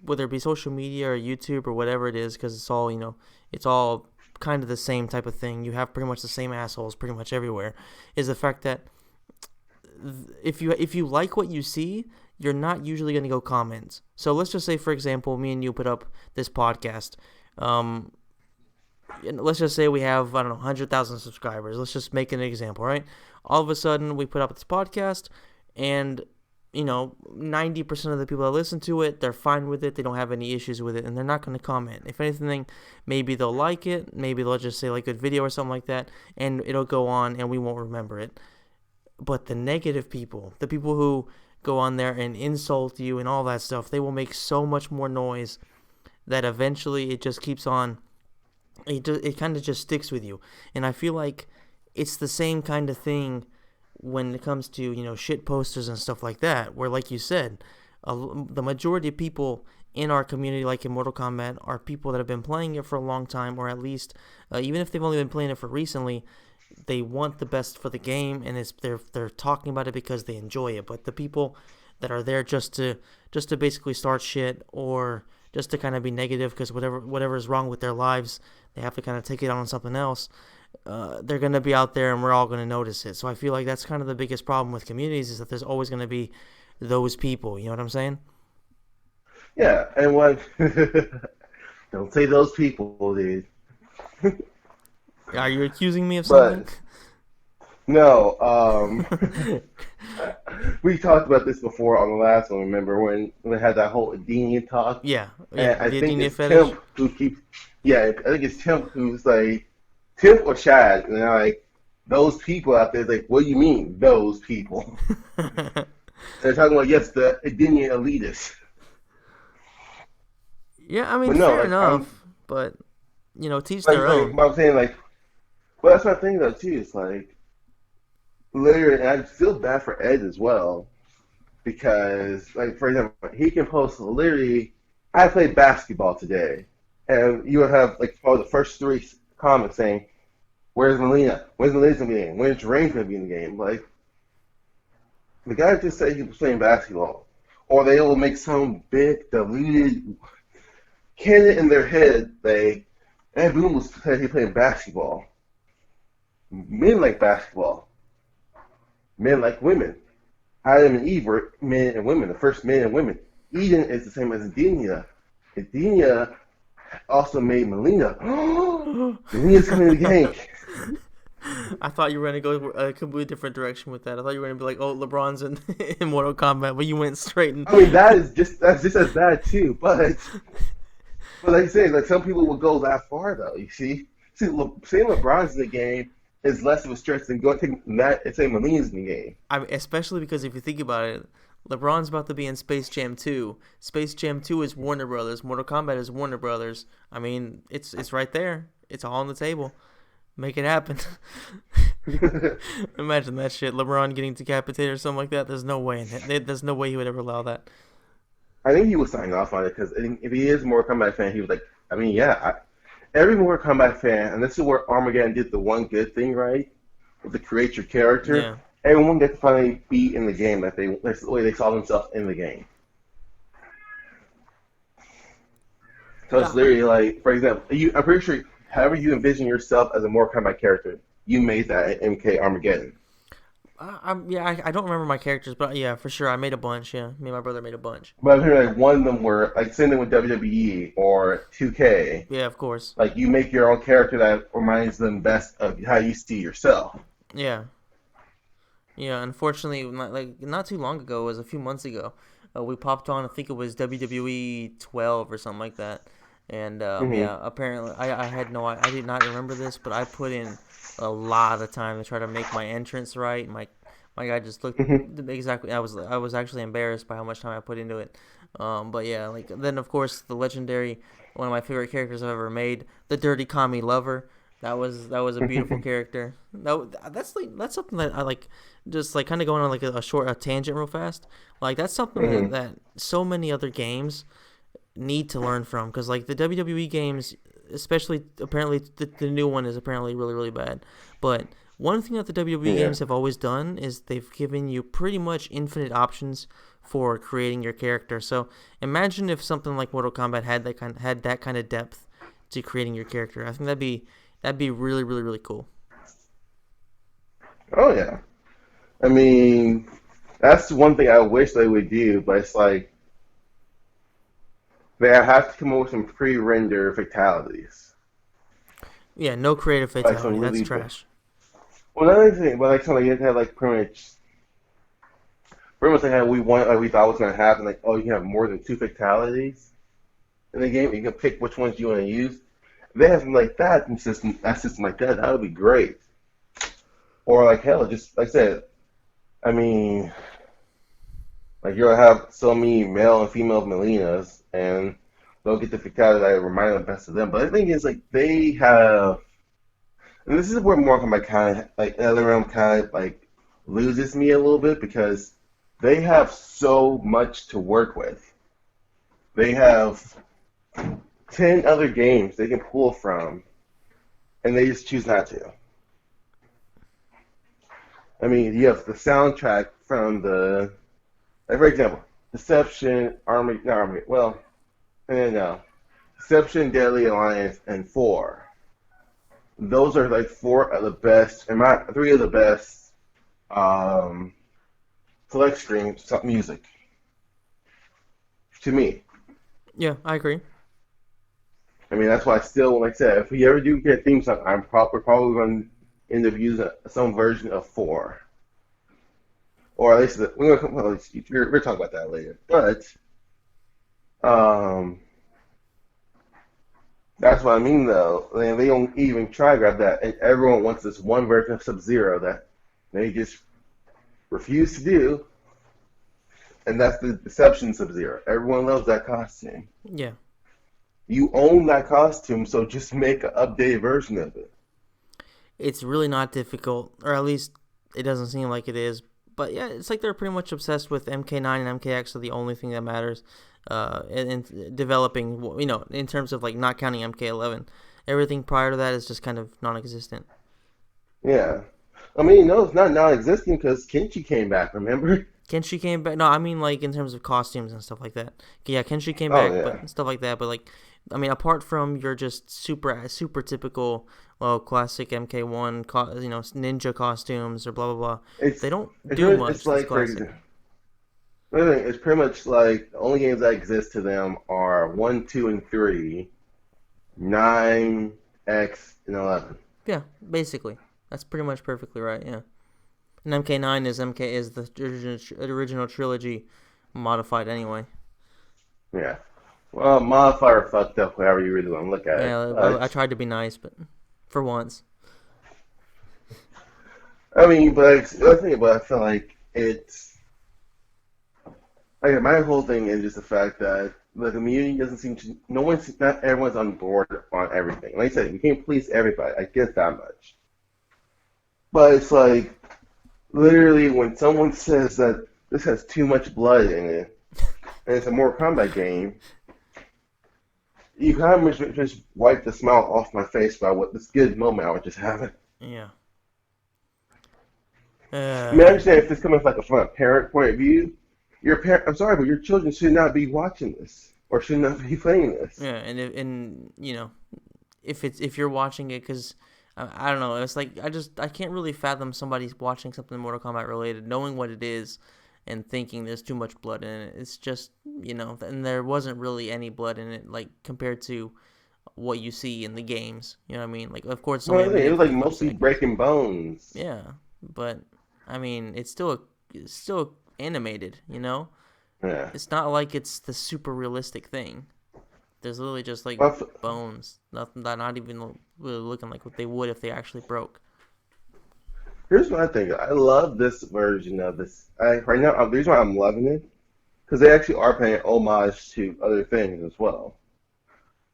whether it be social media or YouTube or whatever it is, because it's all kind of the same type of thing. You have pretty much the same assholes pretty much everywhere. Is the fact that if you like what you see, you're not usually going to go comment. So let's just say, for example, me and you put up this podcast. And let's just say we have, I don't know, 100,000 subscribers. Let's just make an example, right? All of a sudden, we put up this podcast, and 90% of the people that listen to it, they're fine with it. They don't have any issues with it, and they're not going to comment. If anything, maybe they'll like it. Maybe they'll just say like good video or something like that, and it'll go on, and we won't remember it. But the negative people, the people who go on there and insult you and all that stuff, they will make so much more noise that eventually it just keeps on. It kind of just sticks with you. And I feel like it's the same kind of thing when it comes to, shit posters and stuff like that, where, like you said, the majority of people in our community, like in Mortal Kombat, are people that have been playing it for a long time, or at least, even if they've only been playing it for recently, they want the best for the game, and they're talking about it because they enjoy it. But the people that are there just to basically start shit, or just to kind of be negative because whatever is wrong with their lives, they have to kind of take it on something else. They're going to be out there, and we're all going to notice it. So I feel like that's kind of the biggest problem with communities, is that there's always going to be those people. You know what I'm saying? Yeah, and what? Don't say those people, dude. Are you accusing me of something? But no, we talked about this before on the last one. Remember when we had that whole Adenian talk? Yeah. And I The think Adenia it's fetish. Tim who keeps. Yeah, I think it's Tim who's like Tim or Chad, and they're like those people out there. Like, what do you mean those people? They're talking about yes, the Adenian elitists. Yeah, I mean, But no, fair like enough. But teach like, their like own. what I'm saying, like, well, that's my thing though too. It's like literally, and I feel bad for Ed as well because, like, for example, he can post literally, I played basketball today, and you would have like probably the first three comments saying, "Where's Melina? Where's Melina gonna be in the game? Where's Rain gonna be in the game?" Like, the guy just said he was playing basketball, or they will make some big diluted canon in their head. Like, Ed Boon was said he playing basketball. Men like basketball. Men like women. Adam and Eve were men and women, the first men and women. Eden is the same as Edenia. Edenia also made Melina. Melina's coming to the game. I thought you were gonna go a completely different direction with that. I thought you were gonna be like, "Oh, LeBron's in in Mortal Kombat," but you went straight and. I mean, that's just as bad too. But like I say, like some people will go that far though. You see, saying LeBron's in the game is less of a stretch than going to take that and say Melina's in the game. I mean, especially because if you think about it, LeBron's about to be in Space Jam 2. Space Jam 2 is Warner Brothers. Mortal Kombat is Warner Brothers. I mean, it's right there. It's all on the table. Make it happen. Imagine that shit. LeBron getting decapitated or something like that. There's no way. There's no way he would ever allow that. I think he was signing off on it because if he is a Mortal Kombat fan, he was like, I mean, yeah, every Mortal Kombat fan, and this is where Armageddon did the one good thing, right? Was to create your character. Yeah. Everyone gets to finally be in the game. That's the way they saw themselves in the game. So it's literally like, for example, I'm pretty sure, however you envision yourself as a Mortal Kombat character, you made that at MK Armageddon. I don't remember my characters, but yeah, for sure, I made a bunch. Yeah, me and my brother made a bunch. But I'm hearing like one of them were like same thing with WWE or 2K. Yeah, of course. Like you make your own character that reminds them best of how you see yourself. Yeah, yeah. Unfortunately, not too long ago, it was a few months ago. We popped on. I think it was WWE 12 or something like that. And Hmm. yeah, apparently I did not remember this, but I put in a lot of time to try to make my entrance right. My guy just looked Hmm. exactly. I was actually embarrassed by how much time I put into it. But yeah, like then of course the legendary one of my favorite characters I've ever made, the Dirty Commie Lover. That was a beautiful character. That's something that I like. Just like kind of going on like a tangent real fast. Like that's something Hmm. that so many other games need to learn from, because like the WWE games, especially apparently the new one is apparently really really bad. But one thing that the WWE Yeah. games have always done is they've given you pretty much infinite options for creating your character. So imagine if something like Mortal Kombat had that kind of depth to creating your character. I think that'd be really really really cool. Oh yeah. I mean, that's one thing I wish they would do, but it's like they have to come up with some pre-render fatalities, Yeah, no creative like fatality. some That's really. trash. Well, another thing, but like something you have to have like pretty much like how we want, like we thought was gonna happen. Like, oh, you can have more than two fatalities in the game. You can pick which ones you want to use. If they have something like that system like that would be great. Or like hell, just like I said, I mean, like you'll have so many male and female Melinas, and they'll get the fatality that remind them best of them. But the thing is, like they have, and this is where Mortal Kombat kind of like NetherRealm kind of like loses me a little bit because they have so much to work with. They have 10 other games they can pull from, and they just choose not to. I mean, you have the soundtrack from like for example, Deception, Army, not Army, well, no, Deception, Deadly Alliance, and Four. Those are like four of the best, and my three of the best um, select screen music to me. Yeah, I agree. I mean, that's why I still, like I said, if we ever do get a theme song, we're probably going to end up using some version of Four. Or at least we're talking about that later. But um, that's what I mean, though. They don't even try to grab that, and everyone wants this one version of Sub Zero that they just refuse to do, and that's the Deception Sub Zero. Everyone loves that costume. Yeah. You own that costume, so just make an updated version of it. It's really not difficult, or at least it doesn't seem like it is. But yeah, it's like they're pretty much obsessed with MK9 and MKX are the only thing that matters in developing, in terms of like not counting MK11. Everything prior to that is just kind of non-existent. Yeah. I mean, no, it's not non-existent because Kenshi came back, remember? Kenshi came back. No, I mean like in terms of costumes and stuff like that. Yeah, Kenshi came Oh, back, yeah. but stuff like that. But like, I mean, apart from your just super typical, classic MK1, ninja costumes or blah blah blah, they don't do It's much that's like, for classic. example, it's pretty much like the only games that exist to them are 1, 2, and 3, 9, X, and 11. Yeah, basically, that's pretty much perfectly right. Yeah, and MK9 is the original trilogy modified anyway. Yeah. Well, modifier fucked up, however you really want to look at it. Yeah, I But, tried to be nice, but for once, I mean, but the other thing about it, I feel like like my whole thing is just the fact that the community doesn't seem to, not everyone's on board on everything. Like I said, you can't please everybody. I get that much. But it's like, literally, when someone says that this has too much blood in it, and it's a Mortal Kombat game, you kind of just wipe the smile off my face by what this good moment I was just having. yeah. I mean, I Uh, understand if it's coming from a parent point of view. Your parent, I'm sorry, but your children should not be watching this or should not be playing this. yeah, and if you're watching it, because I don't know. It's like I can't really fathom somebody watching something Mortal Kombat related, knowing what it is, and thinking there's too much blood in it. It's just and there wasn't really any blood in it, like compared to what you see in the games. You know what I mean? Like, of course, it's only Well, a it minute, was like 45 mostly seconds. breaking bones. Yeah, but I mean, it's still animated. Yeah. It's not like it's the super realistic thing. There's literally just like Well, bones, nothing that not even really looking like what they would if they actually broke. here's what I think. I love this version of this. Right now, the reason why I'm loving it because they actually are paying homage to other things as well.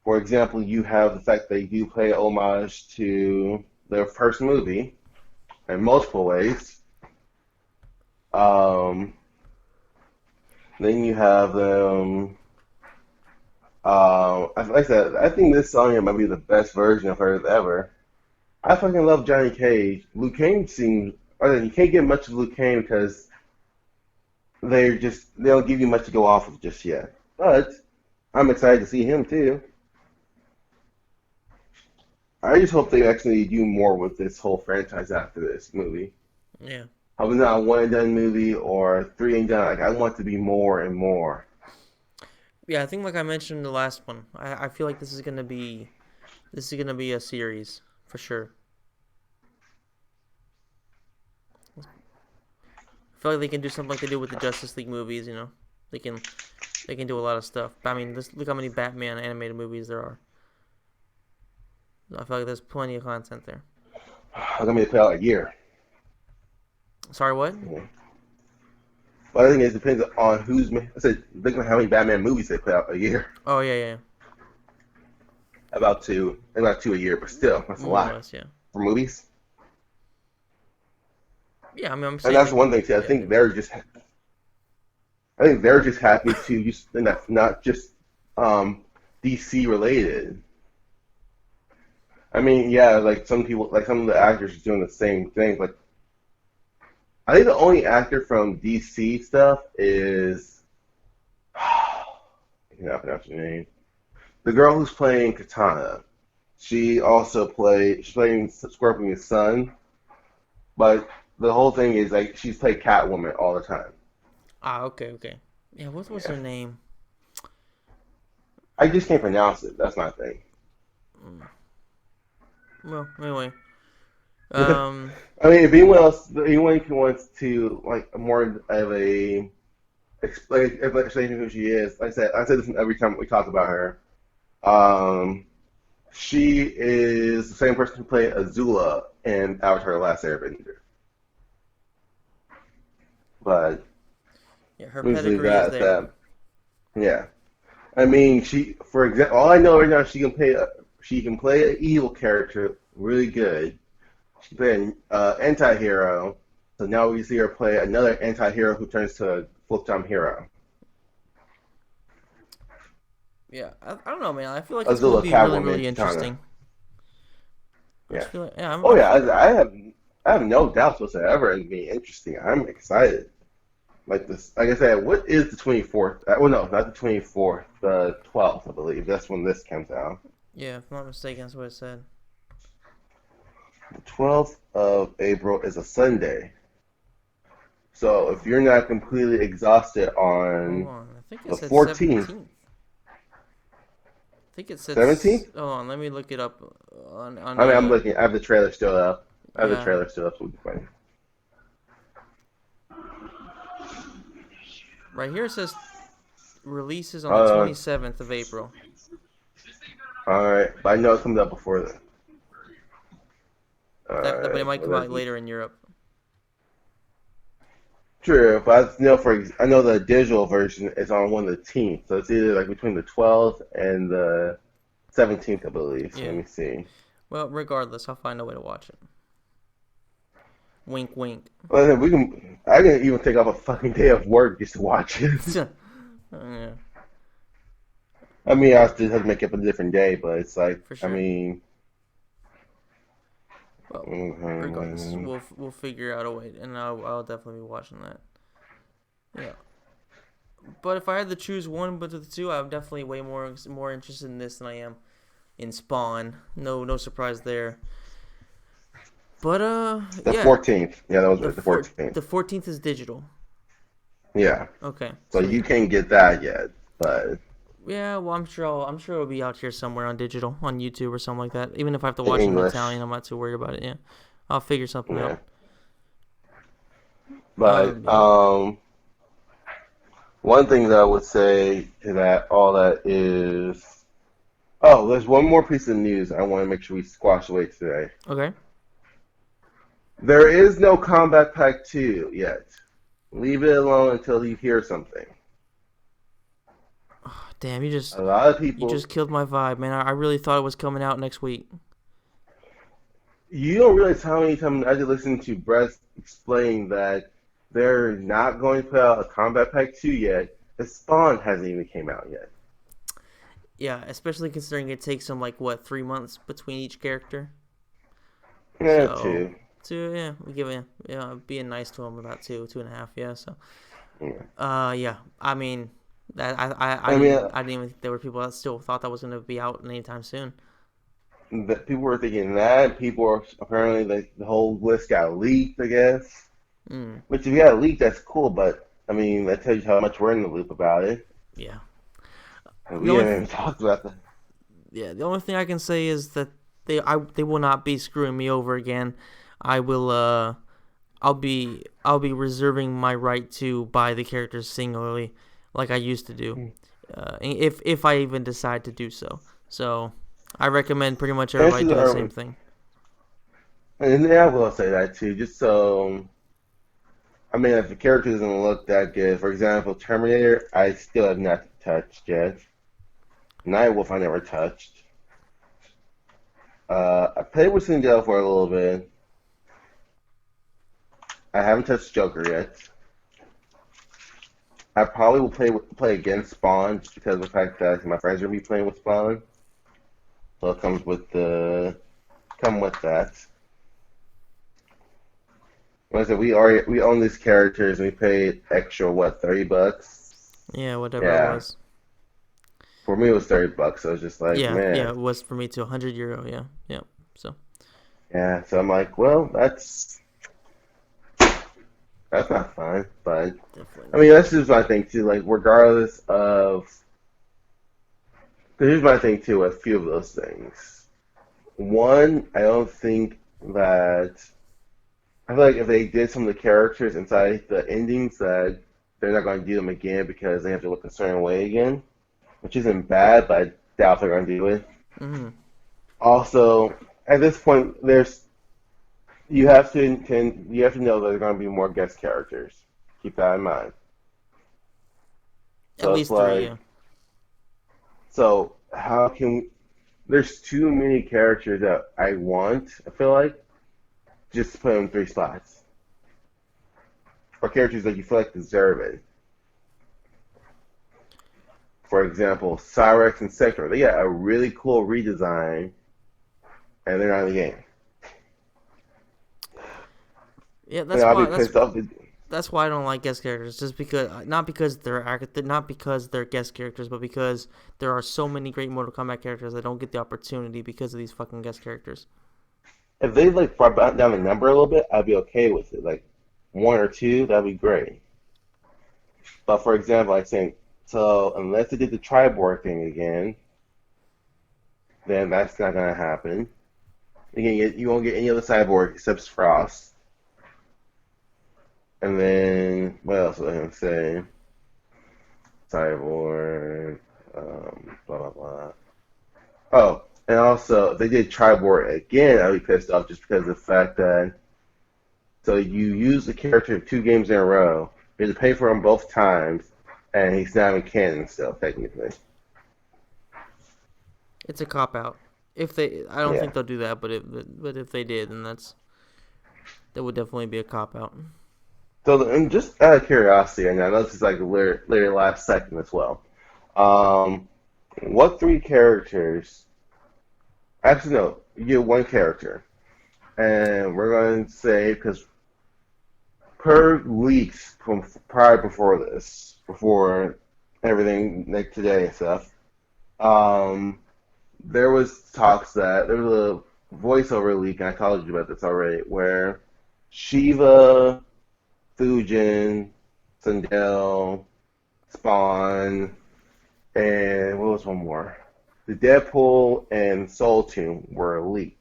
For example, you have the fact they do pay homage to their first movie in multiple ways. Um, then you have them. Like I said, I think this song here might be the best version of hers ever. I fucking love Johnny Cage. Luke Cage seems, or you can't get much of Luke Cage because they don't give you much to go off of just yet. But I'm excited to see him too. I just hope they actually do more with this whole franchise after this movie. Yeah. I was not a one and done movie or three and done. Like I want to be more and more. Yeah, I think like I mentioned in the last one, I feel like this is gonna be a series for sure. I feel like they can do something like they do with the Justice League movies. They can they can do a lot of stuff. But, I mean, look how many Batman animated movies there are. I feel like there's plenty of content there. I'm gonna play out a year. Sorry, what? Yeah. But I think it depends on who's. I said, look at how many Batman movies they put out a year. Oh yeah, yeah, About two a year, but still, that's a more or lot less, yeah. for movies. Yeah, I mean, I'm And saying that's like, one thing too. yeah, I think they're just happy to just, and that's not just DC related. I mean, yeah, like some people, like some of the actors are doing the same thing. Like, I think the only actor from DC stuff is, I cannot pronounce her name. The girl who's playing Katana. She's playing Scorpion's son, but the whole thing is like she's played Catwoman all the time. okay, okay. Yeah, what was Yeah. her name? I just can't pronounce it. That's my thing. Well, anyway, I um, mean, anyone who wants to like more of a explanation of who she is, I said this every time we talk about her. Um, she is the same person who played Azula in Avatar: The Last Airbender. But yeah, her let's leave pedigree is that at there. that. Yeah, I mean, for example, all I know right now, she can play an evil character really good. She can play an anti-hero. So now we see her play another anti-hero who turns to a full-time hero. Yeah, I don't know, man. I feel like it's gonna Azula, be really, Catwoman, really Katana. interesting. I Yeah. just feel like, yeah, Oh yeah, I have no doubts whatsoever in being interesting. I'm excited. Like this, like I said, what is the 24th? Well, no, not the 24th. The 12th, I believe. That's when this comes out. yeah, if I'm not mistaken, that's what it said. The 12th of April is a Sunday. So if you're not completely exhausted Hold on on, I think it the said 14th, 17th. I think it said. 17th? Hold on, let me look it up on I mean, I'm looking. I have the trailer still up. yeah, So we can find it. right here it says releases on the Uh, 27th of April. all right, but I know it comes out before that. All But it right, might well come out that's later in Europe. true. But I know the digital version is on one of the teams, so it's either like between the 12th and the 17th, I believe. So let Yeah. me see. Well, regardless, I'll find a way to watch it. Wink, wink. Well, then we can. I can even take off a fucking day of work just to watch it. Yeah, I mean, I still have to make up a different day, but it's like, for I sure. mean, Well, regardless, mhm. we'll figure out a way, and I'll definitely be watching that. Yeah. But if I had to choose one but the two, I'm definitely way more interested in this than I am in Spawn. No surprise there. But The yeah, 14th. Yeah, that was right. The the 14th. 14th is digital. Yeah. Okay, So sweet. you can't get that yet, but Yeah, well, I'm sure it'll be out here somewhere on digital, on YouTube or something like that. Even if I have to in watch it in English. Italian, I'm not too worried about it. Yeah, I'll figure something out. Yeah. But Yeah. one thing that I would say to that all that is, oh, there's one more piece of news I want to make sure we squash away today. Okay. There is no Combat Pack 2 yet. Leave it alone until you hear something. Damn, A lot of you people, just killed my vibe, man. I really thought it was coming out next week. you don't realize how many times I just listen to Brett explain that they're not going to put out a Combat Pack 2 yet. The Spawn hasn't even came out yet. Yeah, especially considering it takes them like what 3 months between each character. Yeah, So, 2. yeah, we give it, yeah, being nice to him about 2.5, yeah. So, Yeah. yeah, I mean, that I mean, I didn't even think there were people that still thought that was gonna be out anytime soon. people were thinking that. People are apparently the whole list got leaked, I guess. Mm, Which if you got leaked, that's cool. But I mean, that tells you how much we're in the loop about it. yeah. And The we only haven't even talked about that. yeah, the only thing I can say is that they will not be screwing me over again. I will I'll be reserving my right to buy the characters singularly, like I used to do, if I even decide to do so. So I recommend pretty much everybody Chances do the same are, thing. and yeah, I will say that too. Just so I mean, if the character doesn't look that good, for example, Terminator, I still have not touched yet. Nightwolf, I never touched. I played with Sindel for a little bit. I haven't touched Joker yet. I probably will play against Spawn just because of the fact that my friends are gonna be playing with Spawn. So it comes with that. Like I said, we own these characters and we paid extra what, $30? Yeah, whatever it Yeah. was. For me it was $30, so it's just like, Yeah, yeah, man. it was for me too. €100. Yeah, yeah. So Yeah, so I'm like, well, that's not fun. But definitely I mean not. that's just my thing too, like regardless of 'cause here's my thing too with a few of those things. One, I don't think that I feel like if they did some of the characters inside the endings that they're not going to do them again because they have to look a certain way again, which isn't bad, but I doubt they're going to do it. Hmm. Also, at this point, you have to know that there are going to be more guest characters. Keep that in mind. At So it's least three. like, Yeah. so how can there's too many characters that I want. I feel like just to put in 3 spots or characters that you feel like deserve it. For example, Cyrex and Sector, they got a really cool redesign, and they're not in the game. Yeah, And I'll be pissed off. that's why I don't like guest characters. Just because, not because they're guest characters, but because there are so many great Mortal Kombat characters that don't get the opportunity because of these fucking guest characters. If they like brought down the number a little bit, I'd be okay with it. Like 1 or 2, that'd be great. But for example, I think so unless they did the Triborg thing again, then that's not gonna happen. You won't get any other cyborg except Frost. And then what else was I gonna say? Cyborg, blah blah blah. Oh, and also if they did Triborg again, I'd be pissed off just because of the fact that so you use the character 2 games in a row, you have to pay for him both times, and he's not in canon still technically. It's a cop out. If they, I don't Yeah. think they'll do that, but if they did, then that would definitely be a cop out. So and just out of curiosity, and I know this is like literally last second as well. Um, what 3 characters? Actually, no. You get 1 character, and we're going to say because per leaks from prior before this, before everything like today and stuff, um, there was talks that there was voiceover leak, and I told you about this already, where Shiva, Fujin, Sundell, Spawn, and what was one more? The Deadpool and Soul Tune were leaked,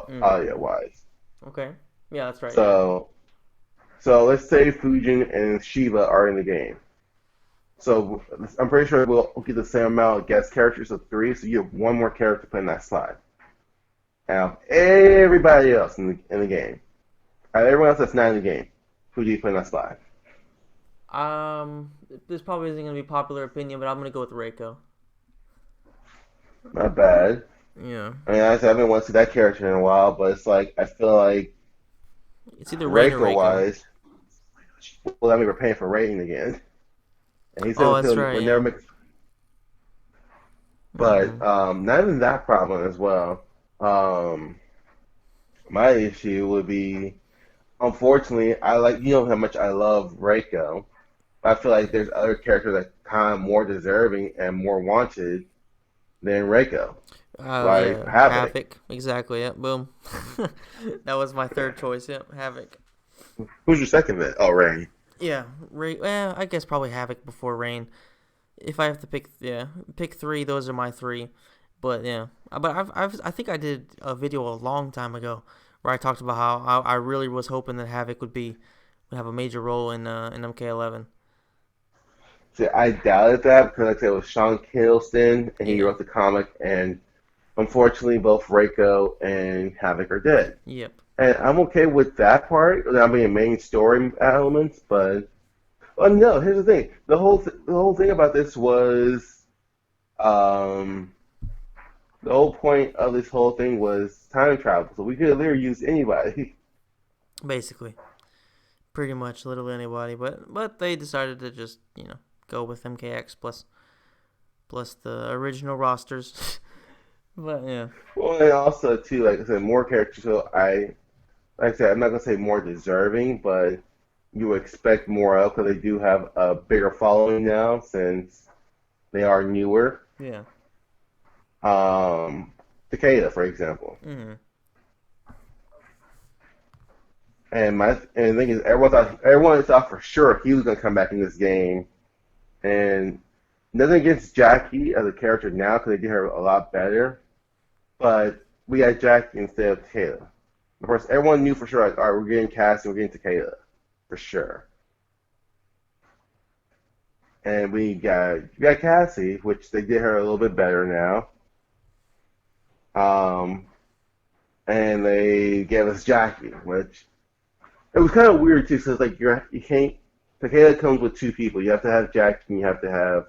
Mm. audio wise. Okay. Yeah, that's right. Yeah. So, so let's say Fujin and Shiva are in the game. So I'm pretty sure we'll get the same amount of guest characters of three. So you have one more character put in that slot. Now everybody else in the game, everyone else that's not in the game, who do you put in that slot? This probably isn't gonna be popular opinion, but I'm gonna go with Reiko. Not bad. Yeah. I mean, I haven't watched that character in a while, but it's like I feel like It's either Rain or Reiko Reiko. wise, well, I mean, we're paying for rating again, and he Oh, said that's he'll right. never Yeah. make. But Hmm. not even that problem as well. Um, my issue would be, unfortunately, I like you know how much I love Reiko. I feel like there's other characters that kind of more deserving and more wanted than Reiko, Oh like yeah, Havoc. Havoc. Exactly. Yeah. Boom. That was my third choice. Yep. Havoc. Who's your second then? Oh, Rain. Yeah. Rain. I guess probably Havoc before Rain. If I have to pick, yeah, pick three. Those are my three. But yeah, but I think I did a video a long time ago where I talked about how I really was hoping that Havoc would have a major role in MK11. See, I doubted that because like I said, it was Sean Kingston and he Yeah. wrote the comic, and unfortunately, both Reiko and Havoc are dead. Yep. And I'm okay with that part, that being main story elements, but well, no. Here's the thing: the whole thing about this was um, the whole point of this whole thing was time travel, so we could literally use anybody. Basically, pretty much literally anybody. But they decided to just go with MKX plus the original rosters. But yeah. Well, and also too, like I said, more characters. So like I said, I'm not gonna say more deserving, but you would expect more of because they do have a bigger following now since they are newer. Yeah. Um, Takeda, for example. Hmm. And the thing is, everyone thought for sure he was gonna come back in this game. And nothing against Jackie as a character now because they did her a lot better. But we got Jackie instead of Takeda. Of course, everyone knew for sure, like, all right, we're getting Cassie, we're getting Takeda for sure. And we got Cassie, which they did her a little bit better now. Um, and they gave us Jackie, which it was kind of weird too. So it's like you can't. Takeda comes with two people. You have to have Jackie, and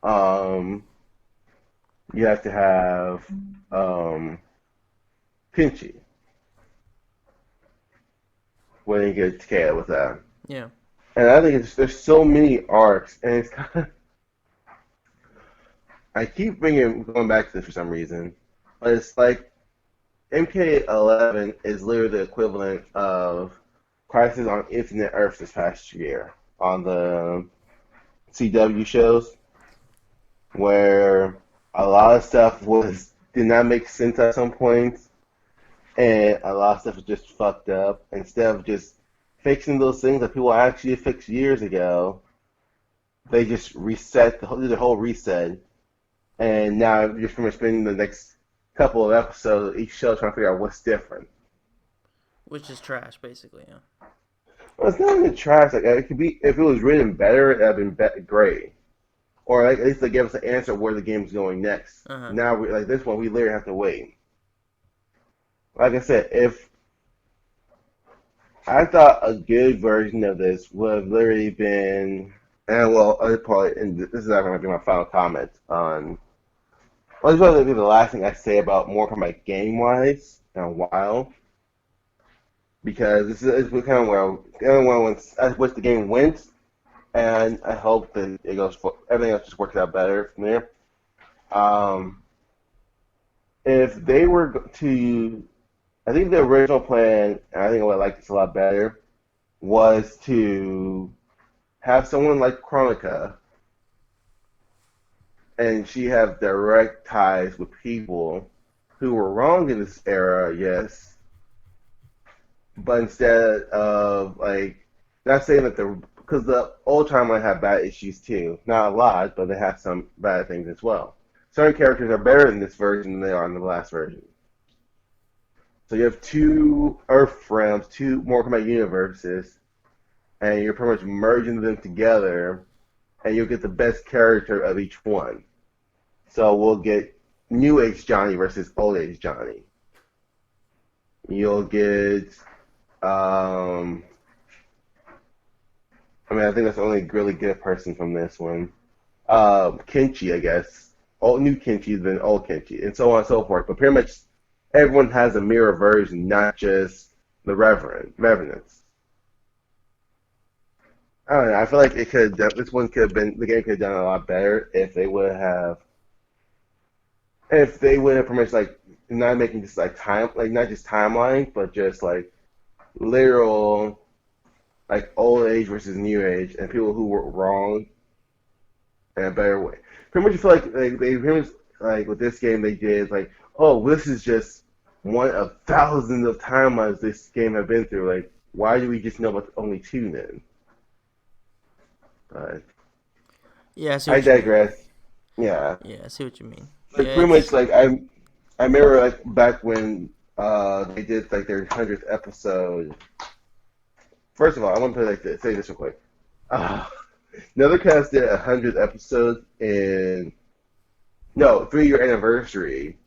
um, you have to have Pinchy when you get Takeda with that. Yeah. And I think there's so many arcs, and it's kind of I keep going back to this for some reason, but it's like MK11 is literally the equivalent of Crisis on Infinite Earths this past year on the CW shows, where a lot of stuff was did not make sense at some points, and a lot of stuff was just fucked up. Instead of just fixing those things that people actually fixed years ago, they just reset the whole reset, and now you're just going to spend the next couple of episodes of each show trying to figure out what's different. Which is trash, basically. Yeah. Well, it's not even trash. Like it could be if it was written better, it'd have been great. Or like, at least they gave us an answer of where the game's going next. Uh huh. Now, like this one, we literally have to wait. Like I said, if I thought a good version of this would have literally been, and well, I probably, and this is not going to be my final comment on. Well, this is probably the last thing I say about Mortal Kombat game wise in a while, because this is kind of which the game went, and I hope that it goes for everything else just works out better from there. Um, if they were to, I think the original plan, and I think I would like this a lot better, was to have someone like Chronica, and she have direct ties with people who were wrong in this era, yes, but instead of like not saying that the because the old timeline had bad issues too, not a lot, but they have some bad things as well. Certain characters are better in this version than they are in the last version. So you have two Earth realms, two Mortal Kombat universes, and you're pretty much merging them together, and you'll get the best character of each one. So we'll get New Age Johnny versus Old Age Johnny. You'll get, I think that's the only really good person from this one. Kenshi, I guess. Old new Kenshi, then old Kenshi, and so on and so forth. But pretty much everyone has a mirror version, not just the Revenants. I don't know. I feel like it could. This one could have been. The game could have done a lot better if they would have. If they would have pretty much like not making just like time, like not just timeline, but just like literal, like old age versus new age, and people who were wrong in a better way. Pretty much, I feel like they pretty much like with this game they did like, oh, this is just one of thousands of timelines this game have been through. Like, why do we just know about only two then? Yeah, I see I what you mean. digress. Yeah, Yeah, I see what you mean. like Yeah, pretty much like I remember like back when they did like their 100th episode. First of all, I want to like say this real quick. Nethercast did 100th episode in 3-year anniversary,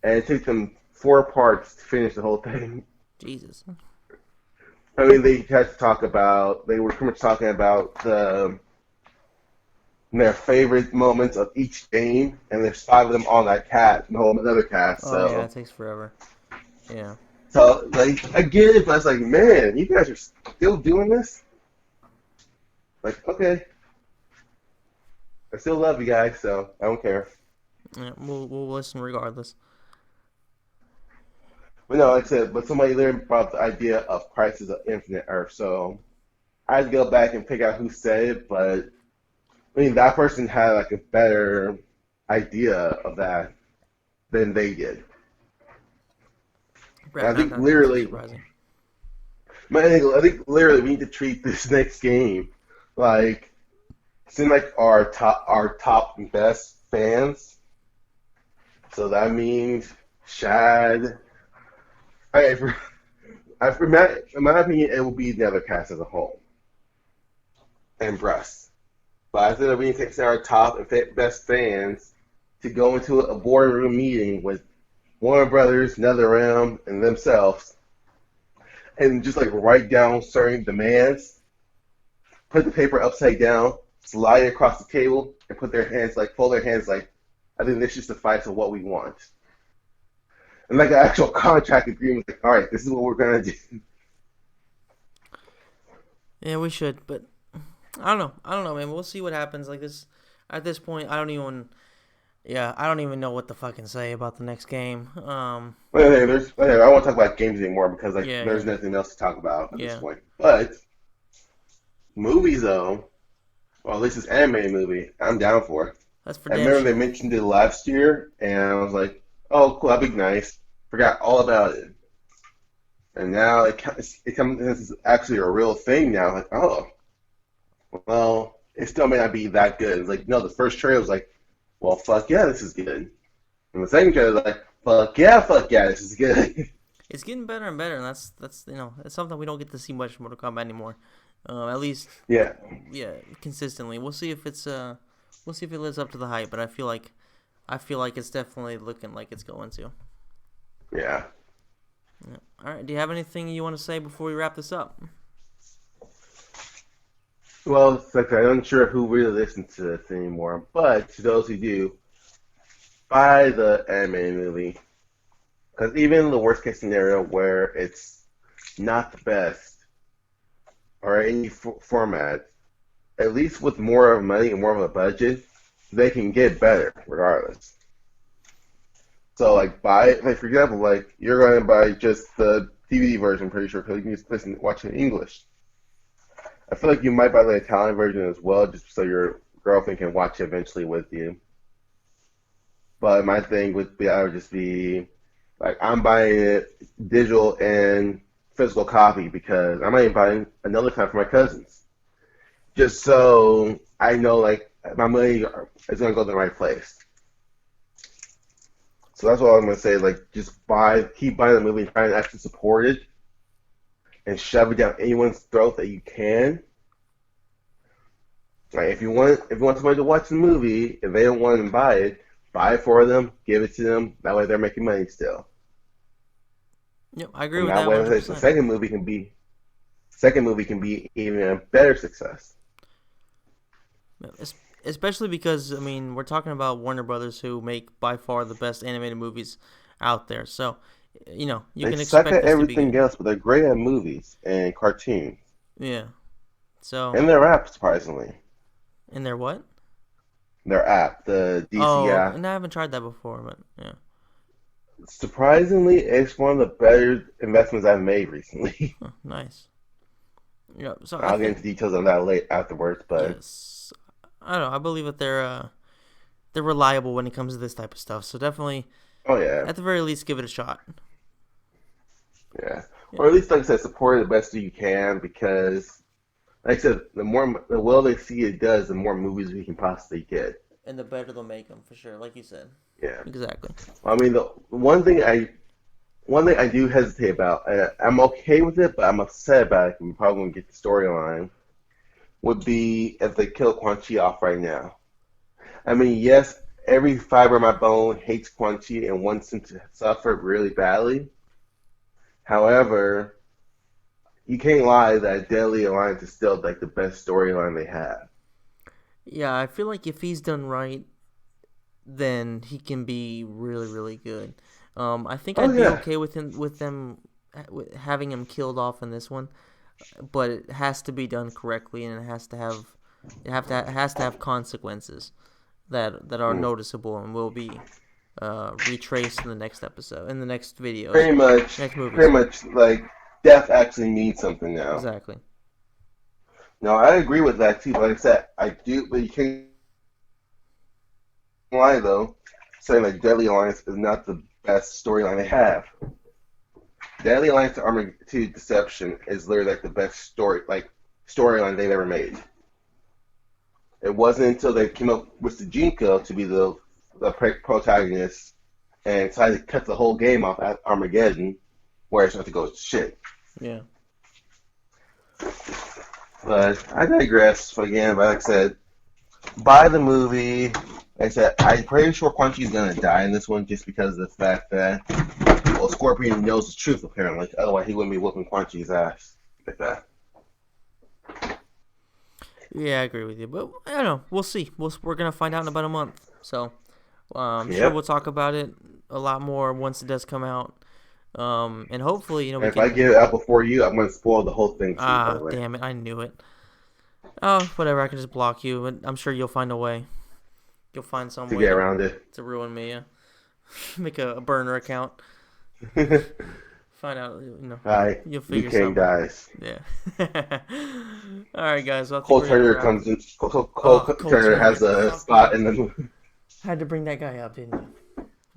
and it took them 4 parts to finish the whole thing. Jesus. I mean, they had to talk about. They were pretty much talking about their favorite moments of each game, and there's 5 of them on that cast, the whole Nethercast. Oh yeah, it takes forever. Yeah. So like I get it, but it's like, man, you guys are still doing this? Like, okay. I still love you guys, so I don't care. Yeah, we'll listen regardless. But no, like I said, but somebody there brought up the idea of Crisis of Infinite Earth, so I had to go back and pick out who said it, but I mean that person had like a better idea of that than they did. And I think Not literally, surprising. I think literally we need to treat this next game like seem like our top and best fans. So that means Shad. In my opinion, it will be Nethercast as a whole and Bruss. But I think that we need to take our top and best fans to go into a boardroom meeting with Warner Brothers, NetherRealm, and themselves, and just like write down certain demands, put the paper upside down, slide it across the table, and put their hands like fold their hands like, I think this is the fight to what we want. And like an actual contract agreement, like, all right, this is what we're gonna do. Yeah, we should, but I don't know, man. We'll see what happens. Like this, at this point, I don't even know what to fucking say about the next game. I won't talk about games anymore because there's yeah. nothing else to talk about at this Yeah. point. But movies, though, well, at least this anime movie, I'm down for it. That's for I damn remember they sure. mentioned it last year, and I was like, oh, cool, that'd be nice. Forgot all about it. And now this is actually a real thing now. Like, oh, well, it still may not be that good. It's like, no, the first trailer was like, well, fuck yeah, this is good. And the second trailer was like, fuck yeah, this is good. It's getting better and better, and that's it's something we don't get to see much in Mortal Kombat anymore. At least, Yeah. yeah, consistently. We'll see if it lives up to the hype, but I feel like it's definitely looking like it's going to. Yeah. Yeah. All right. Do you have anything you want to say before we wrap this up? Well, it's like I'm unsure who really listens to this anymore, but to those who do, buy the anime movie. Because even in the worst case scenario where it's not the best or any format, at least with more of money and more of a budget, they can get better regardless. So, like, like for example, like you're going to buy just the DVD version, pretty sure, because you can just watch it in English. I feel like you might buy the Italian version as well, just so your girlfriend can watch it eventually with you. But my thing would just be Like I'm buying it digital and physical copy because I'm not even buying another time for my cousins. Just so I know like my money is gonna go to the right place. So that's all I'm gonna say. Like just keep buying the movie and try and actually support it and shove it down anyone's throat that you can. Like if you want somebody to watch the movie, if they don't want to buy it for them, give it to them. That way they're making money still. Yep, I agree And with that that way the 100%. second movie can be even a better success. Especially because, I mean, we're talking about Warner Brothers, who make by far the best animated movies out there. So, you They can suck expect at this to be everything good. else, but they're great at movies and cartoons. Yeah. So, And their app, surprisingly. in their what? Their app, the DC Oh, app. and I haven't tried that before, but yeah. Surprisingly, it's one of the better investments I've made recently. Huh, nice. Yeah. So I I'll get think into details on that late afterwards, but yes. I don't know. I believe that they're reliable when it comes to this type of stuff. So definitely, oh yeah, at the very least, give it a shot. yeah. Yeah. Or at least, like I said, support it the best you can because, like I said, the well they see it does, the more movies we can possibly get. And the better they'll make them, for sure. Like you said. Yeah. Exactly. I mean, the one thing I do hesitate about, and I'm okay with it, but I'm upset about it. We probably won't get the storyline. Would be if they kill Quan Chi off right now. I mean, yes, every fiber of my bone hates Quan Chi and wants him to suffer really badly. However, you can't lie that Deadly Alliance is still like the best storyline they have. Yeah, I feel like if he's done right, then he can be really, really good. I think Oh I'd be yeah. okay with them having him killed off in this one, but it has to be done correctly, and it has to have consequences that are Mm. noticeable and will be retraced in the next episode, in the next videos, next Pretty movies. much like death actually means something now. Exactly. No, I agree with that too. But like I said, I do, but you can't lie though, saying that Deadly Alliance is not the best storyline they have. Deadly Alliance to Armor to Deception is literally like the best storyline they've ever made. It wasn't until they came up with Sujinko to be the protagonist and decided to cut the whole game off at Armageddon, where it started to go to shit. Yeah. But I digress. So again, but like I said, buy the movie. Like I said, I'm pretty sure Quan Chi's gonna die in this one just because of the fact that well, Scorpion knows the truth apparently. Otherwise, he wouldn't be whooping Quan Chi's ass like that. Yeah, I agree with you, but I don't know. We'll see. We're gonna find out in about a month, so I'm sure we'll Yep. talk about it a lot more once it does come out. And hopefully, And we if I can. get it out before you, I'm gonna spoil the whole thing to you. By Ah, the way, damn it! I knew it. Oh, whatever. I can just block you, but I'm sure you'll find a way. You'll find some to way get to around it. ruin me. Yeah. Make a burner account. Find out. Alright, You'll Liu figure Kang something. dies. Yeah. All right, guys. Well, I think Cole we're gonna Turner wrap. comes in. Oh, Cole Cole Turner Turner. has a Fuck spot you. in the movie. Had to bring that guy up, didn't you?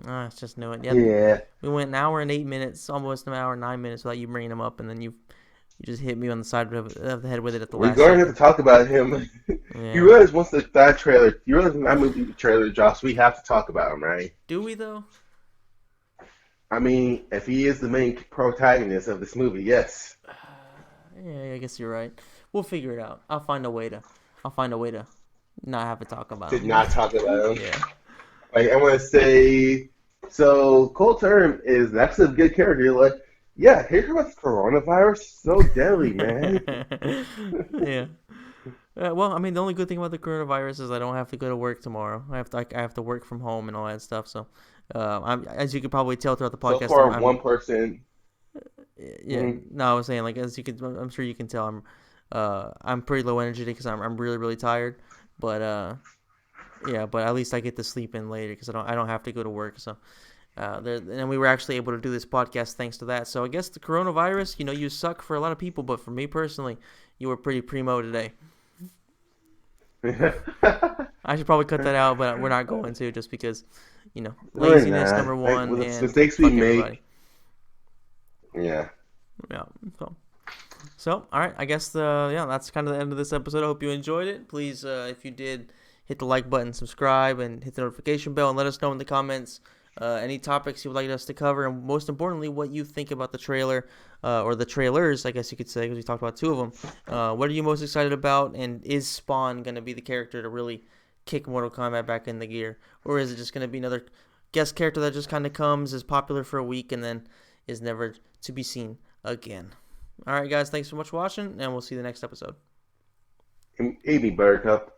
I just knew it. Yeah, Yeah. we went an hour and 8 minutes, almost an hour and 9 minutes without you bringing him up, and then you just hit me on the side of the head with it at the We're last going to have to second. talk about him. You Yeah. realize you realize when that movie trailer drops, we have to talk about him, right? Do we though? I mean, if he is the main protagonist of this movie, yes. Yeah, I guess you're right. We'll figure it out. I'll find a way to not have to talk about To him. not talk about him. Yeah. Like, I want to say, so Cole Turner is actually a good character. You're like, yeah, here's about the coronavirus. So deadly, man. Yeah. Well, I mean, the only good thing about the coronavirus is I don't have to go to work tomorrow. I have to work from home and all that stuff. So, as you could probably tell throughout the So podcast, far, I'm one person. yeah. Mhm. No, I was saying like I'm sure you can tell I'm pretty low energy because I'm really really tired. But yeah, but at least I get to sleep in later because I don't have to go to work. So. And we were actually able to do this podcast thanks to that. So I guess the coronavirus, you suck for a lot of people, but for me personally, you were pretty primo today. I should probably cut that out, but we're not going to just because We're laziness not. number Like, one, with the and mistakes we fuck everybody. make. Yeah. Yeah. So, all right. I guess that's kind of the end of this episode. I hope you enjoyed it. Please, if you did, hit the like button, subscribe, and hit the notification bell, and let us know in the comments any topics you would like us to cover, and most importantly, what you think about the trailer or the trailers, I guess you could say, because we talked about two of them. What are you most excited about, and is Spawn going to be the character to really kick Mortal Kombat back in the gear, or is it just going to be another guest character that just kind of comes, is popular for a week, and then is never to be seen again? All right, guys, thanks so much for watching, and we'll see you the next episode. Amy Buttercup.